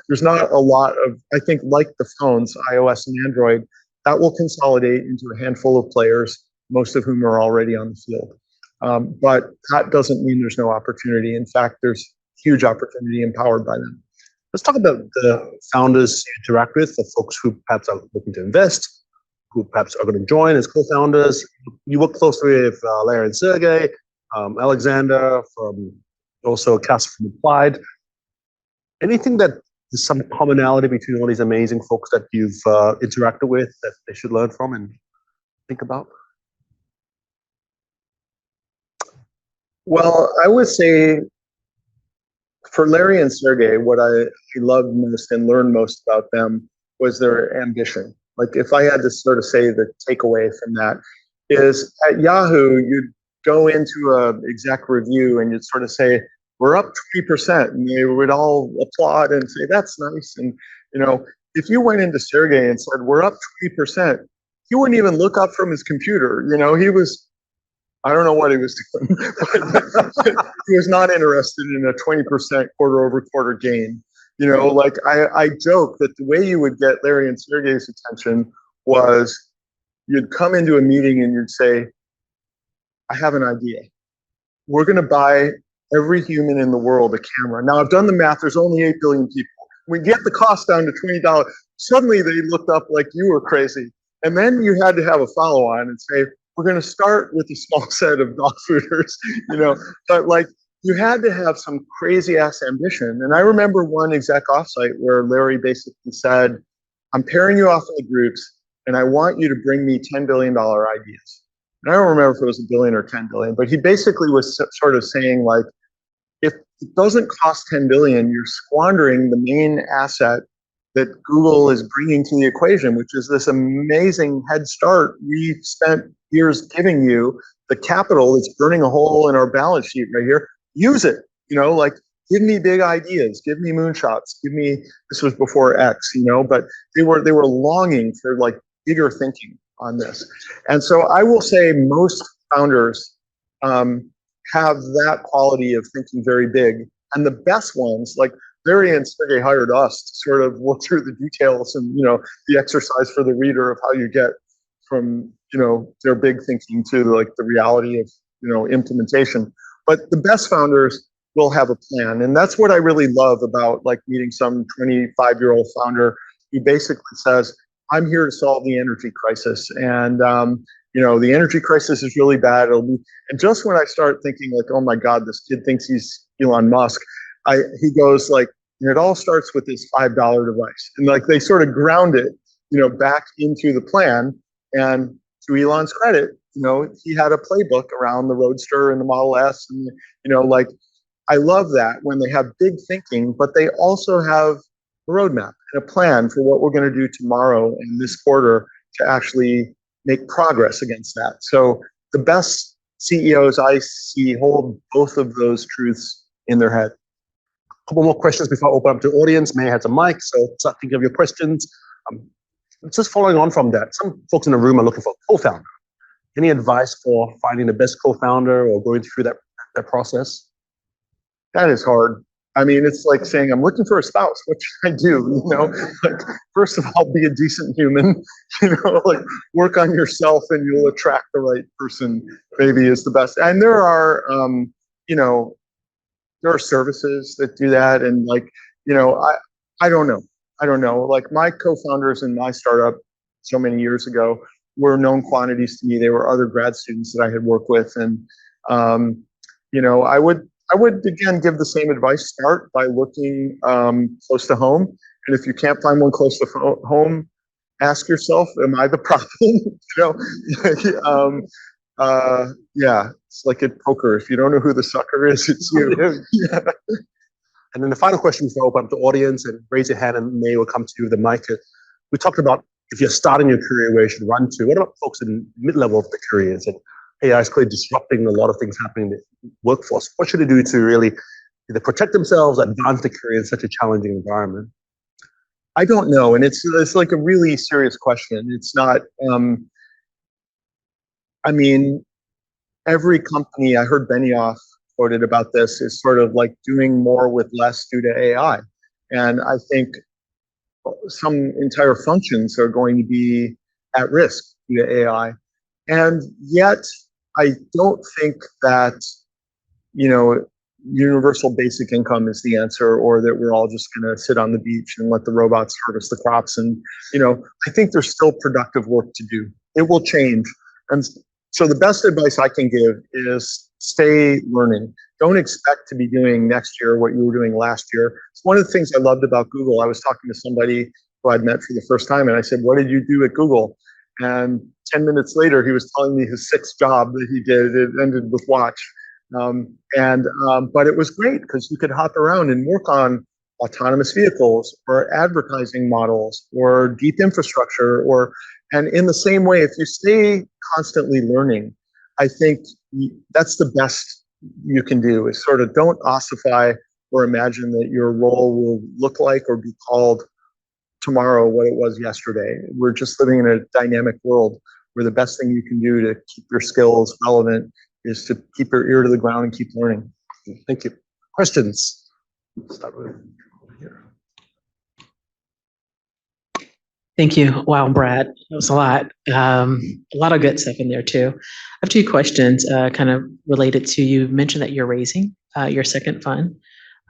There's not a lot of, I think, like the phones, iOS and Android, that will consolidate into a handful of players, most of whom are already on the field. But that doesn't mean there's no opportunity. In fact, there's huge opportunity empowered by them. Let's talk about the founders you interact with, the folks who perhaps are looking to invest, who perhaps are going to join as co-founders. You work closely with Larry and Sergey, Alexander from also Cass from Applied. Anything that there's some commonality between all these amazing folks that you've interacted with that they should learn from and think about? Well, I would say for Larry and Sergey, what I loved most and learned most about them was their ambition. Like if I had to sort of say the takeaway from that is at Yahoo, you'd go into an exec review and you'd sort of say, we're up 20%, and they would all applaud and say, that's nice. And, if you went into Sergey and said, we're up 20%, he wouldn't even look up from his computer. He was, I don't know what he was doing, but he was not interested in a 20% quarter over quarter gain. I joke that the way you would get Larry and Sergey's attention was you'd come into a meeting and you'd say, I have an idea. We're going to buy every human in the world a camera. Now, I've done the math. There's only 8 billion people. We get the cost down to $20. Suddenly, they looked up like you were crazy. And then you had to have a follow-on and say, we're going to start with a small set of dog fooders, But you had to have some crazy-ass ambition. And I remember one exec offsite where Larry basically said, I'm pairing you off in the groups, and I want you to bring me $10 billion ideas. And I don't remember if it was $1 billion or 10 billion, but he basically was sort of saying, if it doesn't cost 10 billion, you're squandering the main asset that Google is bringing to the equation, which is this amazing head start we spent years giving you, the capital that's burning a hole in our balance sheet right here. Use it, give me big ideas, give me moonshots, this was before X, but they were longing for bigger thinking on this. And so I will say most founders have that quality of thinking very big. And the best ones, like Larry and Sergey hired us to sort of work through the details and, the exercise for the reader of how you get from, their big thinking to the reality of, implementation. But the best founders will have a plan. And that's what I really love about meeting some 25-year-old founder who basically says, I'm here to solve the energy crisis. And, the energy crisis is really bad. And just when I start thinking oh my God, this kid thinks he's Elon Musk, he goes it all starts with this $5 device. And they sort of ground it, back into the plan. And to Elon's credit, he had a playbook around the Roadster and the Model S. And, I love that when they have big thinking, but they also have a roadmap and a plan for what we're going to do tomorrow and this quarter to actually make progress against that. So the best CEOs I see hold both of those truths in their head. A couple more questions before I open up to the audience. May have a mic, so start thinking of your questions. Just following on from that, some folks in the room are looking for a co-founder. Any advice for finding the best co-founder or going through that process? That is hard. I mean, it's like saying, I'm looking for a spouse. What should I do? First of all, be a decent human, work on yourself and you'll attract the right person, maybe is the best. And there are, there are services that do that. And I don't know. My co-founders in my startup so many years ago were known quantities to me. They were other grad students that I had worked with. And, I would again give the same advice. Start by looking close to home. And if you can't find one close to home, ask yourself, am I the problem? Yeah, it's like at poker. If you don't know who the sucker is, it's you. Yeah. And then the final question before I open up the audience, and raise your hand and May will come to you with the mic. We talked about if you're starting your career, where you should run to. What about folks in mid-level of the careers? And AI is clearly disrupting a lot of things happening in the workforce. What should they do to really either protect themselves, advance their career in such a challenging environment? I don't know, and it's like a really serious question. It's not. I mean, every company, I heard Benioff quoted about this, is sort of like doing more with less due to AI, and I think some entire functions are going to be at risk due to AI, and yet I don't think that universal basic income is the answer, or that we're all just going to sit on the beach and let the robots harvest the crops. And, I think there's still productive work to do. It will change. And so the best advice I can give is stay learning. Don't expect to be doing next year what you were doing last year. It's one of the things I loved about Google. I was talking to somebody who I'd met for the first time, and I said, what did you do at Google? And 10 minutes later, he was telling me his 6th job that he did. It ended with Watch. But it was great because you could hop around and work on autonomous vehicles or advertising models or deep infrastructure, and in the same way, if you stay constantly learning, I think that's the best you can do, is sort of don't ossify or imagine that your role will look like or be called tomorrow what it was yesterday. We're just living in a dynamic world where the best thing you can do to keep your skills relevant is to keep your ear to the ground and keep learning. Thank you. Questions? Start with here. Thank you. Wow, Brad, that was a lot. A lot of good stuff in there too. I have 2 questions kind of related to, you mentioned that you're raising your second fund.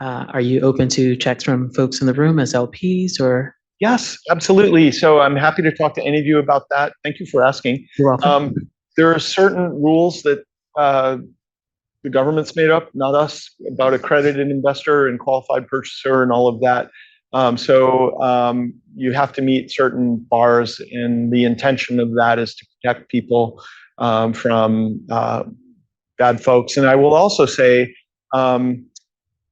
Are you open to checks from folks in the room as LPs or? Yes, absolutely. So I'm happy to talk to any of you about that. Thank you for asking. You're welcome. There are certain rules that the government's made up, not us, about accredited investor and qualified purchaser and all of that. So you have to meet certain bars, and the intention of that is to protect people from bad folks. And I will also say, I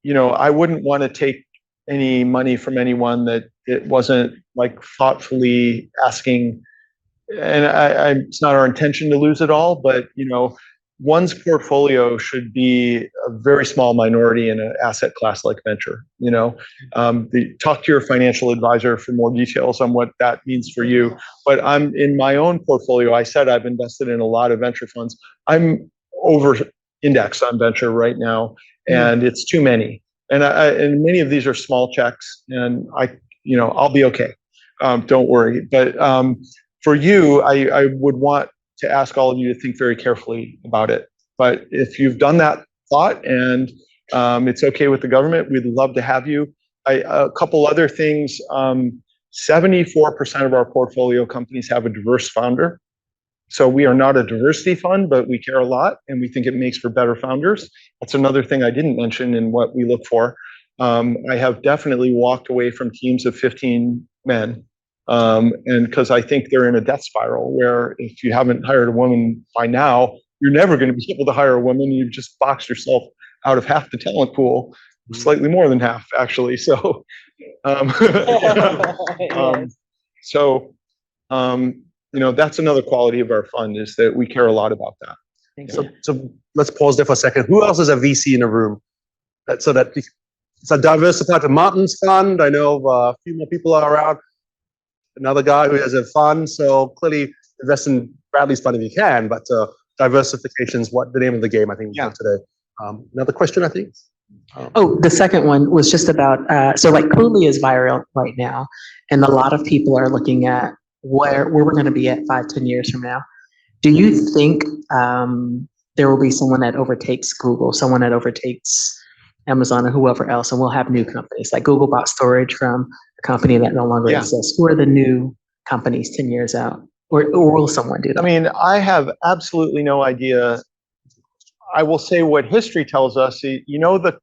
wouldn't want to take any money from anyone that it wasn't like thoughtfully asking. And it's not our intention to lose it all, but one's portfolio should be a very small minority in an asset class like venture. Talk to your financial advisor for more details on what that means for you. But I'm in my own portfolio. I said I've invested in a lot of venture funds. I'm over indexed on venture right now, and it's too many. And many of these are small checks, and I'll be okay. Don't worry. But for you, I would want to ask all of you to think very carefully about it. But if you've done that thought and it's okay with the government, we'd love to have you. A couple other things, 74% of our portfolio companies have a diverse founder. So we are not a diversity fund, but we care a lot, and we think it makes for better founders. That's another thing I didn't mention in what we look for. I have definitely walked away from teams of 15 men. And because I think they're in a death spiral where if you haven't hired a woman by now, you're never going to be able to hire a woman. You've just boxed yourself out of half the talent pool, slightly more than half, actually. So, that's another quality of our fund, is that we care a lot about that. So let's pause there for a second. Who else is a VC in the room? So that it's a diversified for Martin's fund. I know a few more people are around. Another guy who has a fund. So clearly invest in Bradley's fund if you can, but diversification is what the name of the game, I think, today. Another question, I think. The second one was just about, so like Cooley is viral right now, and a lot of people are looking at where we're going to be at 5-10 years from now. Do you think there will be someone that overtakes Google, someone that overtakes Amazon or whoever else, and we'll have new companies like Google bought storage from a company that no longer exists? Who are the new companies 10 years out? or will someone do that? I mean, I have absolutely no idea. I will say what history tells us. You know, the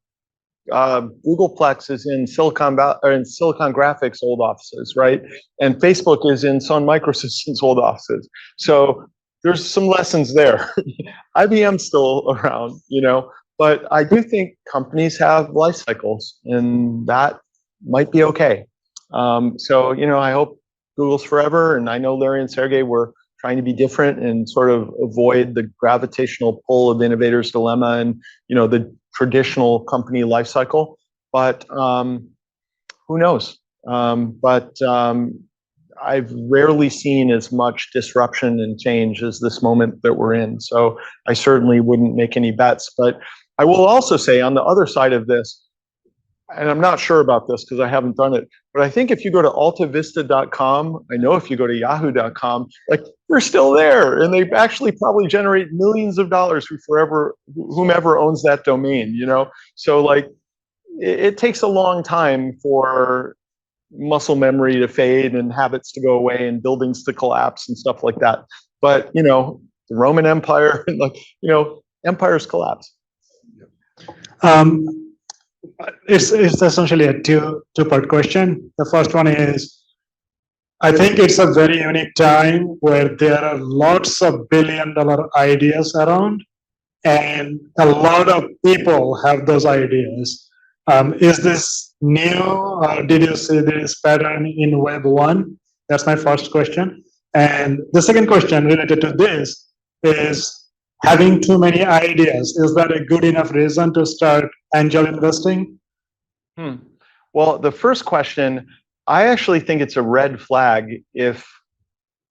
Googleplex is in Silicon Graphics old offices, right? And Facebook is in Sun Microsystems old offices. So there's some lessons there. IBM's still around, you know, but I do think companies have life cycles, and that might be okay. So, you know, I hope Google's forever, and I know Larry and Sergey were trying to be different and sort of avoid the gravitational pull of innovator's dilemma and, you know, the traditional company life cycle. But who knows? I've rarely seen as much disruption and change as this moment that we're in. So I certainly wouldn't make any bets. But I will also say on the other side of this, and I'm not sure about this because I haven't done it, but I think if you go to altavista.com, I know if you go to yahoo.com, like they're still there, and they actually probably generate millions of dollars for whomever owns that domain, you know? So like it takes a long time for muscle memory to fade and habits to go away and buildings to collapse and stuff like that. But, you know, the Roman Empire, like, you know, empires collapse. It's essentially a two-part question. The first one is, I think it's a very unique time where there are lots of billion-dollar ideas around, and a lot of people have those ideas. Is this new, or did you see this pattern in Web 1? That's my first question. And the second question related to this is, having too many ideas, is that a good enough reason to start angel investing? Well, the first question, I actually think it's a red flag if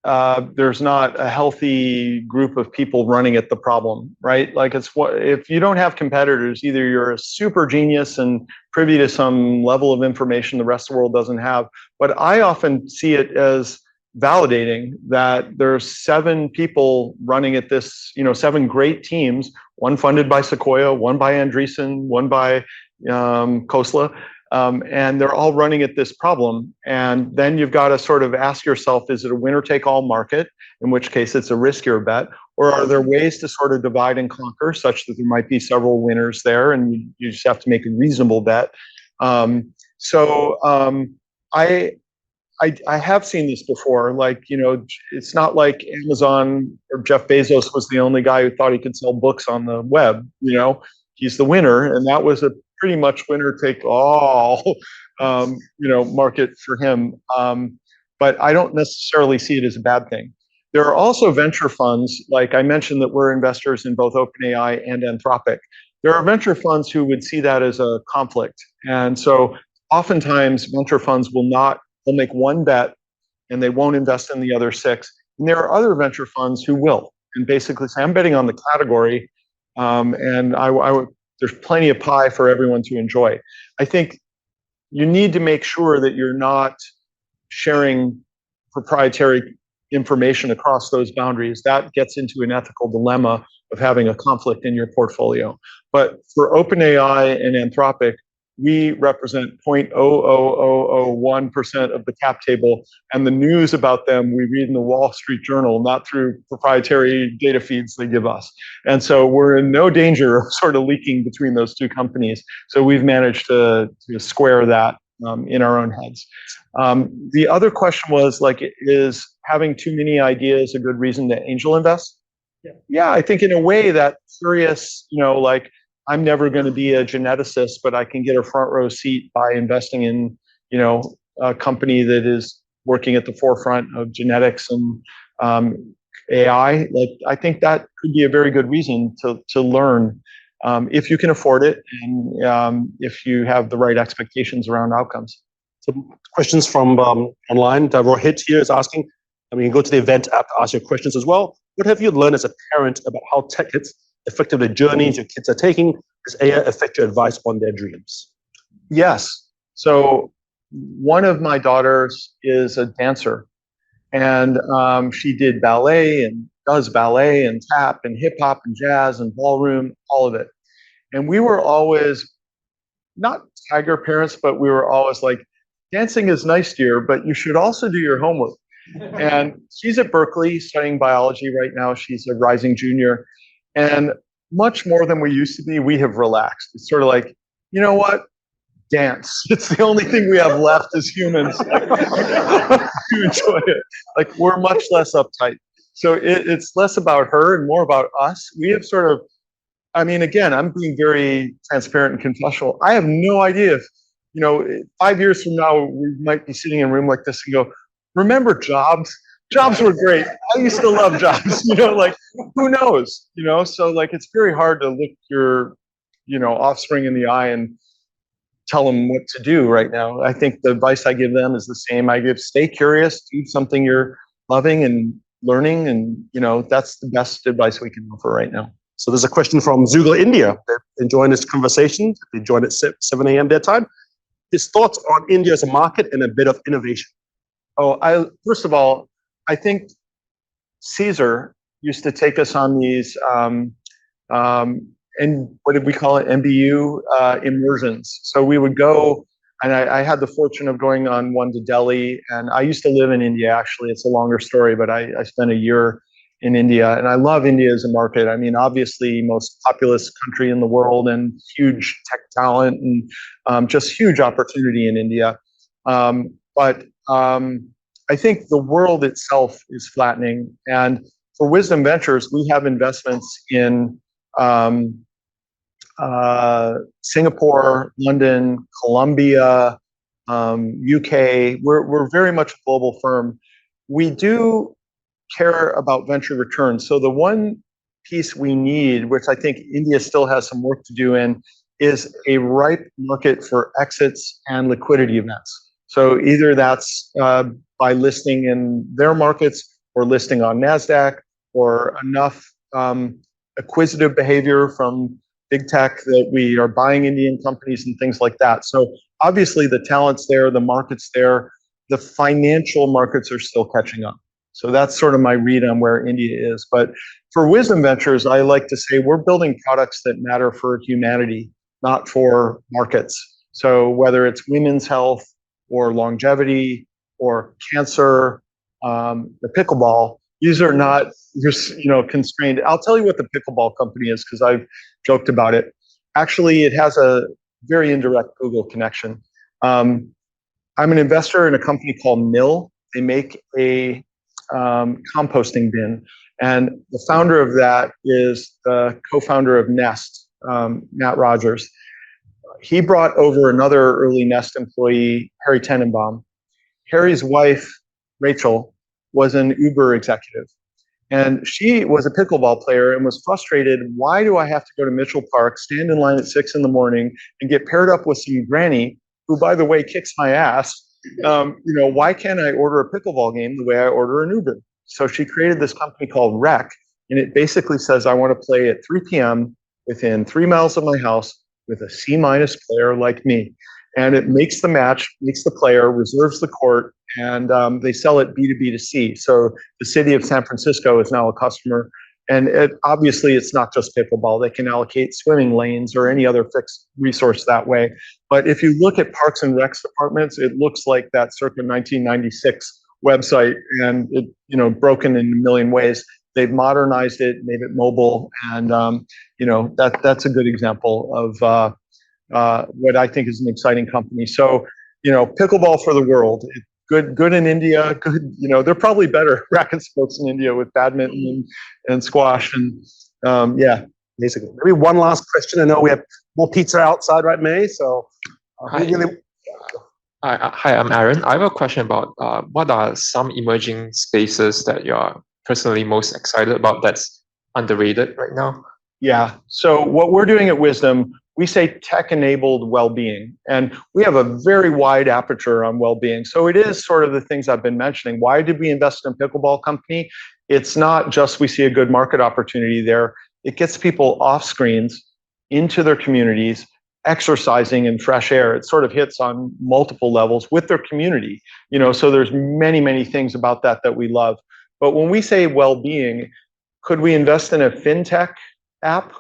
there's not a healthy group of people running at the problem, right? Like if you don't have competitors, either you're a super genius and privy to some level of information the rest of the world doesn't have. But I often see it as validating that there's 7 people running at this, you know, 7 great teams, one funded by Sequoia, one by Andreessen, one by Khosla, and they're all running at this problem. And then you've got to sort of ask yourself, is it a winner take all market, in which case it's a riskier bet, or are there ways to sort of divide and conquer such that there might be several winners there and you just have to make a reasonable bet. I have seen this before. Like, you know, it's not like Amazon or Jeff Bezos was the only guy who thought he could sell books on the web. You know, he's the winner, and that was a pretty much winner take all, you know, market for him. But I don't necessarily see it as a bad thing. There are also venture funds, like I mentioned that we're investors in both OpenAI and Anthropic. There are venture funds who would see that as a conflict. And so oftentimes venture funds they'll make one bet and they won't invest in the other 6. And there are other venture funds who will, and basically say, I'm betting on the category, and there's plenty of pie for everyone to enjoy. I think you need to make sure that you're not sharing proprietary information across those boundaries. That gets into an ethical dilemma of having a conflict in your portfolio. But for OpenAI and Anthropic, we represent 0.00001% of the cap table, and the news about them we read in the Wall Street Journal, not through proprietary data feeds they give us. And so we're in no danger of sort of leaking between those two companies. So we've managed to square that in our own heads. The other question was, like, is having too many ideas a good reason to angel invest? Yeah, I think in a way that curious, you know, like, I'm never going to be a geneticist, but I can get a front row seat by investing in, you know, a company that is working at the forefront of genetics and AI. Like, I think that could be a very good reason to learn if you can afford it and if you have the right expectations around outcomes. So questions from online. Rohit here is asking, I mean, you go to the event app to ask your questions as well. What have you learned as a parent about how tech hits affected the journeys your kids are taking? Does AI affect your advice on their dreams? Yes. So one of my daughters is a dancer, and she did ballet and does ballet and tap and hip hop and jazz and ballroom, all of it. And we were always not tiger parents, but we were always like, dancing is nice, dear, but you should also do your homework. And she's at Berkeley studying biology right now. She's a rising junior. And much more than we used to be, we have relaxed. It's sort of like, you know what? Dance. It's the only thing we have left as humans to enjoy it. Like, we're much less uptight. So it's less about her and more about us. We have sort of, I mean, again, I'm being very transparent and confessional. I have no idea if, 5 years from now, we might be sitting in a room like this and go, remember jobs? Jobs were great. I used to love jobs, like, who knows, So like, it's very hard to look your, offspring in the eye and tell them what to do right now. I think the advice I give them is the same. I give, stay curious, do something you're loving and learning. And, that's the best advice we can offer right now. So there's a question from Xoogler India. They're enjoying this conversation. They joined at 7 a.m. their time. His thoughts on India as a market and a bit of innovation. First of all, I think Caesar used to take us on these, and what did we call it? MBU immersions. So we would go, and I had the fortune of going on one to Delhi, and I used to live in India, actually. It's a longer story, but I spent a year in India, and I love India as a market. I mean, obviously, most populous country in the world, and huge tech talent, and just huge opportunity in India. But I think the world itself is flattening, and for Wisdom Ventures, we have investments in Singapore, London, Colombia, UK. We're very much a global firm. We do care about venture returns. So the one piece we need, which I think India still has some work to do in, is a ripe market for exits and liquidity events. So either that's by listing in their markets or listing on NASDAQ, or enough acquisitive behavior from big tech that we are buying Indian companies and things like that. So obviously the talent's there, the market's there, the financial markets are still catching up. So that's sort of my read on where India is. But for Wisdom Ventures, I like to say we're building products that matter for humanity, not for markets. So whether it's women's health or longevity or cancer, the pickleball, these are not constrained. I'll tell you what the pickleball company is, because I've joked about it. Actually, it has a very indirect Google connection. I'm an investor in a company called Mill. They make a composting bin, and the founder of that is the co-founder of Nest, Matt Rogers. He brought over another early Nest employee, Harry Tenenbaum. Harry's wife, Rachel, was an Uber executive, and she was a pickleball player and was frustrated. Why do I have to go to Mitchell Park, stand in line at 6 in the morning, and get paired up with some granny who, by the way, kicks my ass? Why can't I order a pickleball game the way I order an Uber? So she created this company called Rec, and it basically says, I want to play at 3 p.m. within 3 miles of my house with a C- player like me. And it makes the match, makes the player, reserves the court, and they sell it B2B2C. So the city of San Francisco is now a customer. And obviously, it's not just pickleball. They can allocate swimming lanes or any other fixed resource that way. But if you look at Parks and Recs departments, it looks like that circa 1996 website, and it, broken in a million ways. They've modernized it, made it mobile, and that's a good example of what I think is an exciting company. So, pickleball for the world. Good in India. Good, they're probably better racket sports in India with badminton and squash, and yeah. Basically, maybe one last question. I know we have more pizza outside, right, May? So, Hi, I'm Aaron. I have a question about what are some emerging spaces that you're personally most excited about that's underrated right now? Yeah. So what we're doing at Wisdom, we say tech-enabled well-being, and we have a very wide aperture on well-being. So it is sort of the things I've been mentioning. Why did we invest in a pickleball company? It's not just we see a good market opportunity there. It gets people off screens, into their communities, exercising in fresh air. It sort of hits on multiple levels with their community. So there's many, many things about that we love. But when we say well-being, could we invest in a fintech app?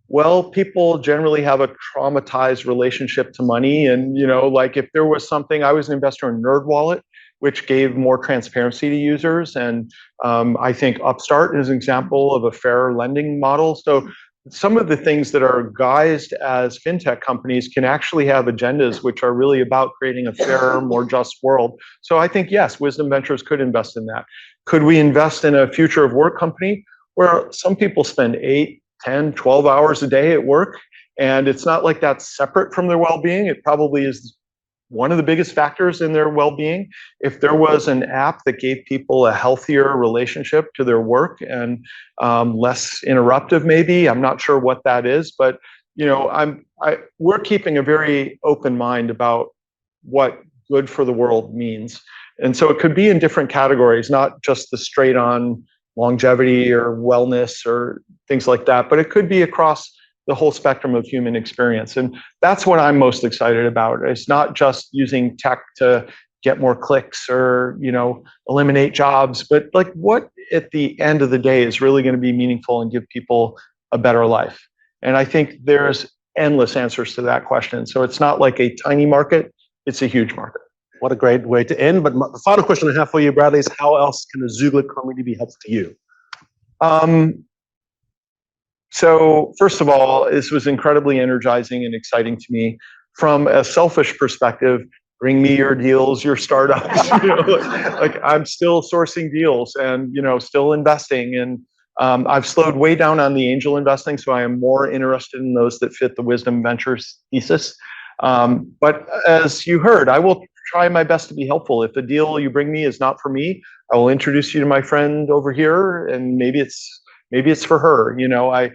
Well, people generally have a traumatized relationship to money. And, like if there was something, I was an investor in NerdWallet, which gave more transparency to users. And I think Upstart is an example of a fair lending model. So some of the things that are guised as fintech companies can actually have agendas which are really about creating a fairer, more just world. So I think, yes, Wisdom Ventures could invest in that. Could we invest in a future of work company where some people spend 8, 10, 12 hours a day at work, and it's not like that's separate from their well-being? It probably is one of the biggest factors in their well-being. If there was an app that gave people a healthier relationship to their work and less interruptive, maybe, I'm not sure what that is, but you know, we're keeping a very open mind about what good for the world means. And so it could be in different categories, not just the straight on longevity or wellness or things like that, but it could be across the whole spectrum of human experience. And that's what I'm most excited about. It's not just using tech to get more clicks or, you know, eliminate jobs, but like what at the end of the day is really going to be meaningful and give people a better life. And I think there's endless answers to that question. So it's not like a tiny market, it's a huge market. What a great way to end. But the final question I have for you, Bradley, is how else can the Xoogler community be helpful to you? So first of all, this was incredibly energizing and exciting to me. From a selfish perspective, bring me your deals, your startups. You know, like I'm still sourcing deals and, you know, still investing. And I've slowed way down on the angel investing, so I am more interested in those that fit the Wisdom Ventures thesis. But as you heard, I will try my best to be helpful. If the deal you bring me is not for me, I will introduce you to my friend over here, and maybe it's for her. You know, I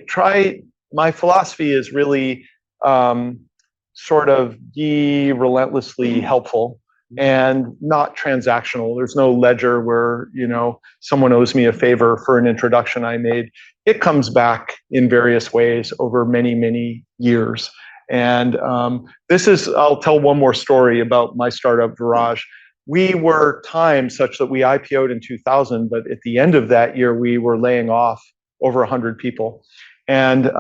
try. My philosophy is really sort of be relentlessly helpful and not transactional. There's no ledger where, you know, someone owes me a favor for an introduction I made. It comes back in various ways over many, many years. And I'll tell one more story about my startup, Virage. We were timed such that we IPO'd in 2000, but at the end of that year, we were laying off over 100 people. And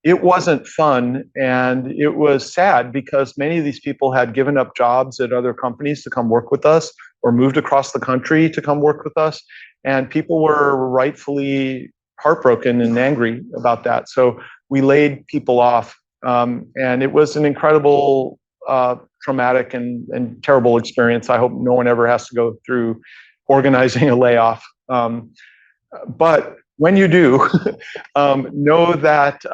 it wasn't fun, and it was sad because many of these people had given up jobs at other companies to come work with us or moved across the country to come work with us. And people were rightfully heartbroken and angry about that. So we laid people off. And it was an incredible, traumatic and terrible experience. I hope no one ever has to go through organizing a layoff. But when you do, know that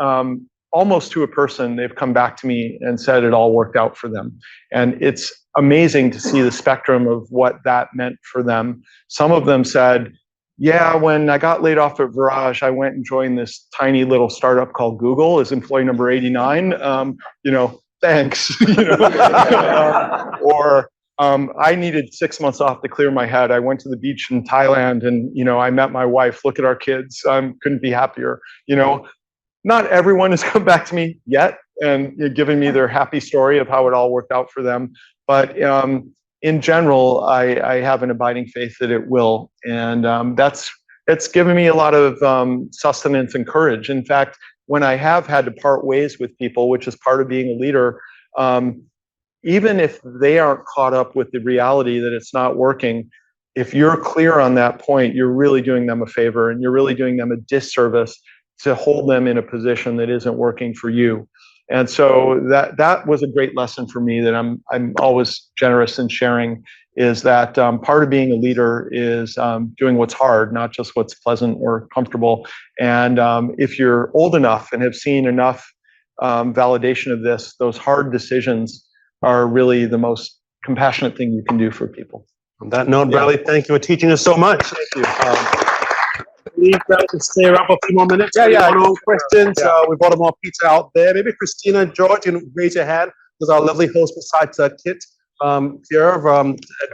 almost to a person, they've come back to me and said it all worked out for them. And it's amazing to see the spectrum of what that meant for them. Some of them said, yeah, when I got laid off at Virage, I went and joined this tiny little startup called Google as employee number 89. You know, thanks. You know? I needed 6 months off to clear my head. I went to the beach in Thailand and, you know, I met my wife. Look at our kids. Couldn't be happier. You know, not everyone has come back to me yet and given me their happy story of how it all worked out for them. But in general, I have an abiding faith that it will. And it's given me a lot of sustenance and courage. In fact, when I have had to part ways with people, which is part of being a leader, even if they aren't caught up with the reality that it's not working, if you're clear on that point, you're really doing them a favor and you're really doing them a disservice to hold them in a position that isn't working for you. And so that was a great lesson for me that I'm always generous in sharing, is that part of being a leader is doing what's hard, not just what's pleasant or comfortable. And if you're old enough and have seen enough validation of this, those hard decisions are really the most compassionate thing you can do for people. On that note, Bradley, thank you for teaching us so much. Thank you. Leave Bradley to stay around for a few more minutes. No questions. We brought more pizza out there. Maybe Christina, George, you can raise your hand. There's our lovely host besides Kit here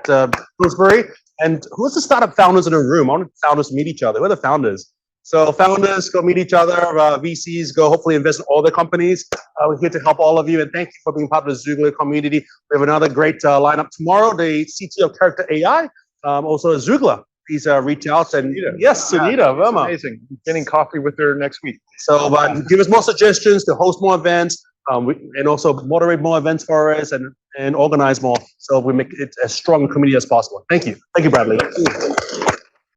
at Pillsbury. And who's the startup founders in the room? I want the founders to meet each other. Who are the founders? So founders, go meet each other. VCs, go hopefully invest in all their companies. We're here to help all of you, and thank you for being part of the Xoogler community. We have another great lineup tomorrow. The CTO of Character AI, also a Xoogler. Please reach out and Sunita Verma. Amazing. Getting coffee with her next week. So give us more suggestions to host more events, and also moderate more events for us, and and organize more so we make it as strong a community as possible. Thank you. Thank you, Bradley.